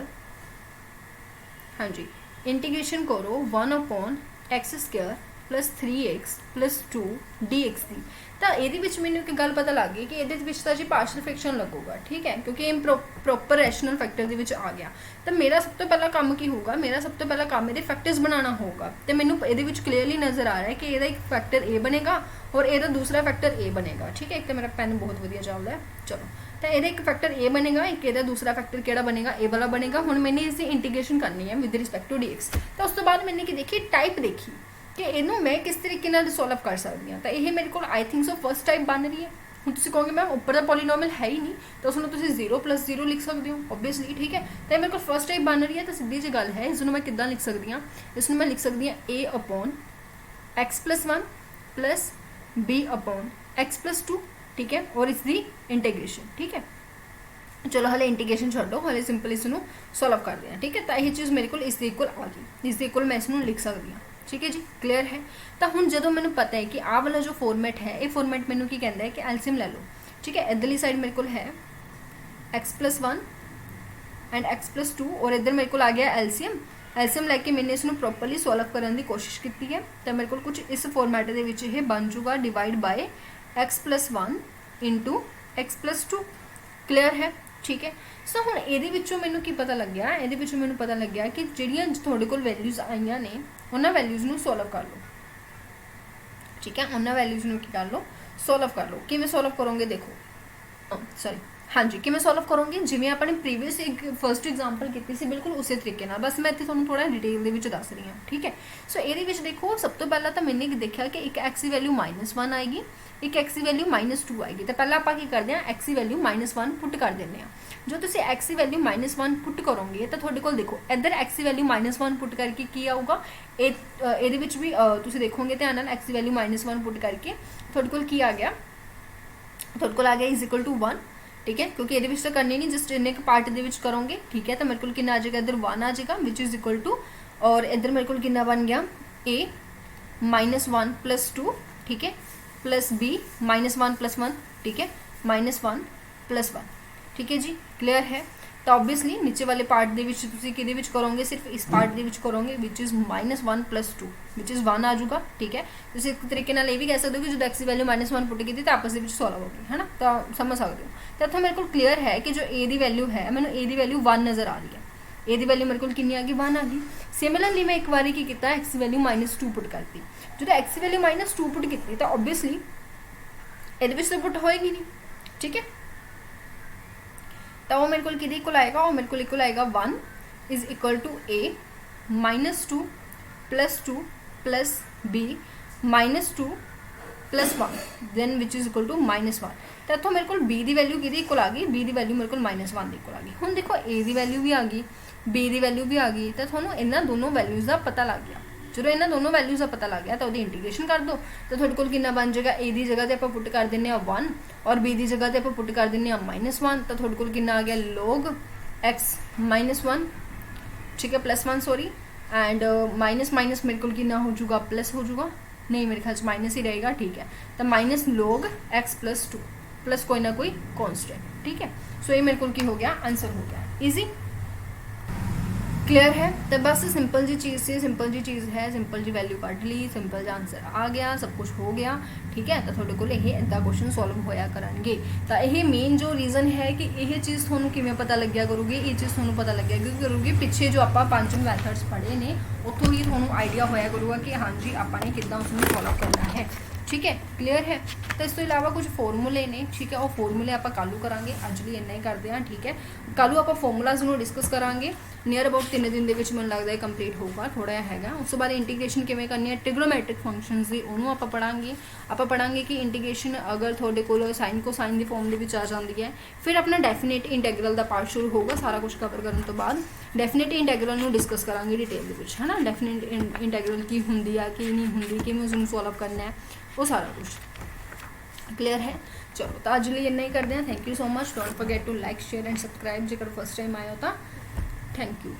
हाँ जी, इंटीग्रेशन करो 1 upon x² plus 3x plus 2 dx की, तो ये मैंने एक गल पता लग गई कि ये जी पार्शल फ्रैक्शन लगूगा, ठीक है, क्योंकि प्रॉपर रैशनल फैक्टर के आ गया। तो मेरा सब तो पहला काम की होगा, मेरा सब तो पहला काम ये फैक्टर्स बनाना होगा। तो मैनू ये क्लीयरली नज़र आ रहा है कि यदा एक फैक्टर ए बनेगा और यदा दूसरा फैक्टर ए बनेगा, ठीक है। एक तो मेरा पेन बहुत वधिया चल रहा है, चलो, तो ये एक फैक्टर ए बनेगा, एक यदा दूसरा फैक्टर केड़ा बनेगा, ए वाला बनेगा। हुण मैंने इसकी इंटीग्रेशन करनी है विद रिस्पैक्ट टू dx। तो उस तो बाद मैंने की देखी टाइप देखी कि इनू मैं किस तरीके नाल सॉल्व कर सकती हाँ। तो ये मेरे को I think so first type बन रही है। हुण तुसीं कहोगे मैम उपर का पॉलीनोमियल है ही नहीं, तो उसमें तुसीं 0 + 0 लिख सकते हो ओबवियसली, ठीक है। तो मेरे को फर्स्ट टाइप बन रही है, तो सीधी जी गल है, इसमें मैं किद्दां लिख सकती हाँ? इसमें मैं लिख सकती हाँ a upon x + 1 plus b upon x + 2, ठीक है, और इसकी इंटीग्रेशन, ठीक है। चलो हले इंटीग्रेशन छोड़ो, हले सिंपल इसनूं सॉल्व करते हैं, ठीक है। तो यह चीज़ मेरे को इसके इक्वल आ गई, इसके इक्वल मैं इसनूं लिख सकती हाँ, ठीक है जी, क्लीयर है। तो हुण जदों मैनूं पता है कि आह वाला जो फॉर्मेट है, ये फॉर्मेट मैनूं की कहता है कि एलसीएम ले लो, ठीक है। इधरली साइड मेरे को है x + 1 एंड x + 2 और इधर मेरे को आ गया एलसीएम लैके मैंने इसनूं प्रॉपरली सॉल्व करने की कोशिश की है। तो मेरे को कुछ इस फॉर्मेट दे विच ये बन जूगा divide by x + 1 into x + 2, clear है, ठीक है। सो हुण इहदे विचों मैनूं की पता लग गया, इहदे विचों मैनूं पता लग गया कि जिहड़ियां तुहाडे कोल वैल्यूज़ आईयां ने उन्हां वैल्यूज़ नूं सॉल्व कर लो, ठीक है। उन्हां वैल्यूज़ नूं की कर लो, सॉल्व कर लो। किवें सॉल्व करोगे देखो, सॉरी, हाँ जी, किवें सॉल्व करोगे जिवें आपने प्रीवियस एक फर्स्ट एग्जाम्पल की सी, बिल्कुल उस तरीके नाल, बस मैं इत्थे तुहानूं थोड़ा डिटेल दे विच दस रही हाँ, ठीक है। सो इहदे विच देखो, सब तो पहला तो मैंने देखा कि एक x की वैल्यू -1 आएगी, एक x की वैल्यू -2 आएगी। तो पहला आप की करते हैं x की वैल्यू -1 पुट कर देंगे। जो तुम x की वैल्यू -1 पुट करोगे तो थोड़े को देखो इधर x की वैल्यू -1 पुट करके की आऊगा, ये भी तुम देखोगे ध्यान नाल x की वैल्यू -1 पुट करके थोड़े को की आ गया, थोड़े को आ गया = 1, ठीक है, क्योंकि ये तो करनी नहीं, जस्ट इन्ने पार्ट दे विच करोगे, ठीक है। तो मेरे को कितना आ जाएगा, इधर 1 आ जाएगा विच इज़ इक्वल टू, और इधर मेरे को कितना बन गया a -1 + 2, ठीक है, प्लस बी -1 + 1, ठीक है, -1 + 1, ठीक है जी, क्लियर है। तो ऑब्वियसली नीचे वाले पार्ट ਦੇ ਵਿੱਚ ਤੁਸੀਂ ਕਿਹਦੇ ਵਿੱਚ ਕਰੋਗੇ, ਸਿਰਫ ਇਸ ਪਾर्ट ਦੇ ਵਿੱਚ ਕਰੋਗੇ ਵਿਚ ਇਜ਼ -1 + 2 ਵਿਚ ਇਜ਼ 1 ਆ ਜਾਊਗਾ, ਠੀਕ ਹੈ। ਤੁਸੀਂ ਇੱਕ ਤਰੀਕੇ ਨਾਲ ਇਹ ਵੀ ਕਹਿ ਸਕਦੇ ਹੋ ਕਿ ਜਦੋਂ x ਦੀ ਵੈਲਿਊ -1 ਪੁੱਟ ਕੀਤੀ ਤਾਂ ਆਪਸ ਦੇ ਵਿੱਚ ਸੋਲਵ ਹੋ ਗਈ ਹੈ ਨਾ, ਤਾਂ ਸਮਝ ਸਕਦੇ ਹੋ। ਤਾਂ ਇੱਥੇ ਮੇਰੇ ਕੋਲ ਕਲੀਅਰ ਹੈ ਕਿ ਜੋ a ਦੀ ਵੈਲਿਊ ਹੈ, ਮੈਨੂੰ a ਦੀ ਵੈਲਿਊ 1 ਨਜ਼ਰ ਆ ਰਹੀ ਹੈ। a ਦੀ ਵੈਲਿਊ ਮੇਰੇ ਕੋਲ ਕਿੰਨੀ ਆ ਗਈ, 1 ਆ ਗਈ। ਸਿਮਿਲਰਲੀ ਮੈਂ ਇੱਕ ਵਾਰੀ ਕੀ ਕੀਤਾ, x ਦੀ ਵੈਲਿਊ -2 ਪੁੱਟ ਕਰਤੀ। ਜਦੋਂ x ਦੀ ਵੈਲਿਊ -2 ਪੁੱਟ ਕੀਤੀ ਤਾਂ ਓਬਵੀਅਸਲੀ ਇਹਦੇ ਵਿੱਚ ਤਾਂ ਪੁੱਟ ਹੋਏਗੀ ਨਹੀਂ, ਠੀਕ ਹੈ। तो वो मेरे को किधे इक्वल आएगा, वो मेरे को इक्वल आएगा 1 is equal to a -2 + 2 + b -2 + 1 then which is equal to -1। तो इतों मेरे को b की वैल्यू किहदी इक्वल आ गई, b की वैल्यू मेरे को -1 की इक्वल आ गई। हुण देखो a की वैल्यू भी आ गई, b की वैल्यू भी आ गई, तो तुहानूं इन्हां दोनों वैल्यूज़ का पता लग गया। जो इन्होंने दोनों वैल्यूज़ का पता लग गया तो इंटीग्रेशन कर दो, तो थोड़े को कितना बन जाएगा, a की जगह पर आप पुट कर दें 1 और b की जगह पर आप पुट कर दें -1, तो थोड़े को कितना आ गया log x -1, ठीक है, +1 सॉरी, एंड माइनस माइनस मेरे को कितना हो जाऊगा, प्लस हो जाऊगा, नहीं मेरे ख्याल माइनस ही रहेगा, ठीक है। तो -log x + 2 प्लस कोई ना कोई कॉन्स्टेंट, ठीक है। सो ये मेरे को हो गया, आंसर हो गया, ईजी, क्लियर है। तो बस सिंपल जी चीज़ से, सिंपल जी चीज़ है, सिंपल जी वैल्यू कट ली, सिंपल जी आंसर आ गया, सब कुछ हो गया, ठीक है। तो थोड़े को इदा क्वेश्चन सॉल्व होया करनगे। तो यह मेन जो रीज़न है कि यह चीज़ थोनों किवें पता लग्या करूगी, ये चीज़ थोनों पता लग्या करूगी पिछे जो आप 5 मैथड्स पढ़े ने उत्थों ही थोनों आइडिया होया करूगा कि हाँ जी आपने कितना उसमें फॉलो करना है, ठीक है, क्लियर है। तो इस तो इलावा कुछ फॉर्मूले ने, ठीक है, वो फॉर्मूले आप कलू करांगे, अज भी इन्ना ही करते हैं, ठीक है। कलू आप फॉर्मूलाज में डिस्कस करांगे, नियर अबाउट 3 दिन के मैं लगता है कंप्लीट होगा, थोड़ा है। उस बाद इंटीग्रेशन किवें करनी है, ट्रिग्नोमैट्रिक फंक्शनस की उन्होंने आप पढ़ांगे। आप पढ़ांगे कि इंटीग्रेशन अगर थोड़े को साइन को साइन की फॉर्म के आ जाती है, फिर अपना डेफिनेट इंटैग्रल का पार्ट शुरू होगा। सारा कुछ कवर करने तो बाद डेफिनेट इंटैग्रल में डिस्कस करांगे डिटेल के, है ना। डेफिनेट इंटैग्रल की होंगी है कि नहीं होंगी, कि उसमें सॉल्व करना है, वो सारा कुछ क्लियर है। चलो तो अज लिए इन्ना ही करते हैं। Thank you so much, don't forget to like share and subscribe जेकर फर्स्ट टाइम आया हो तो थैंक यू।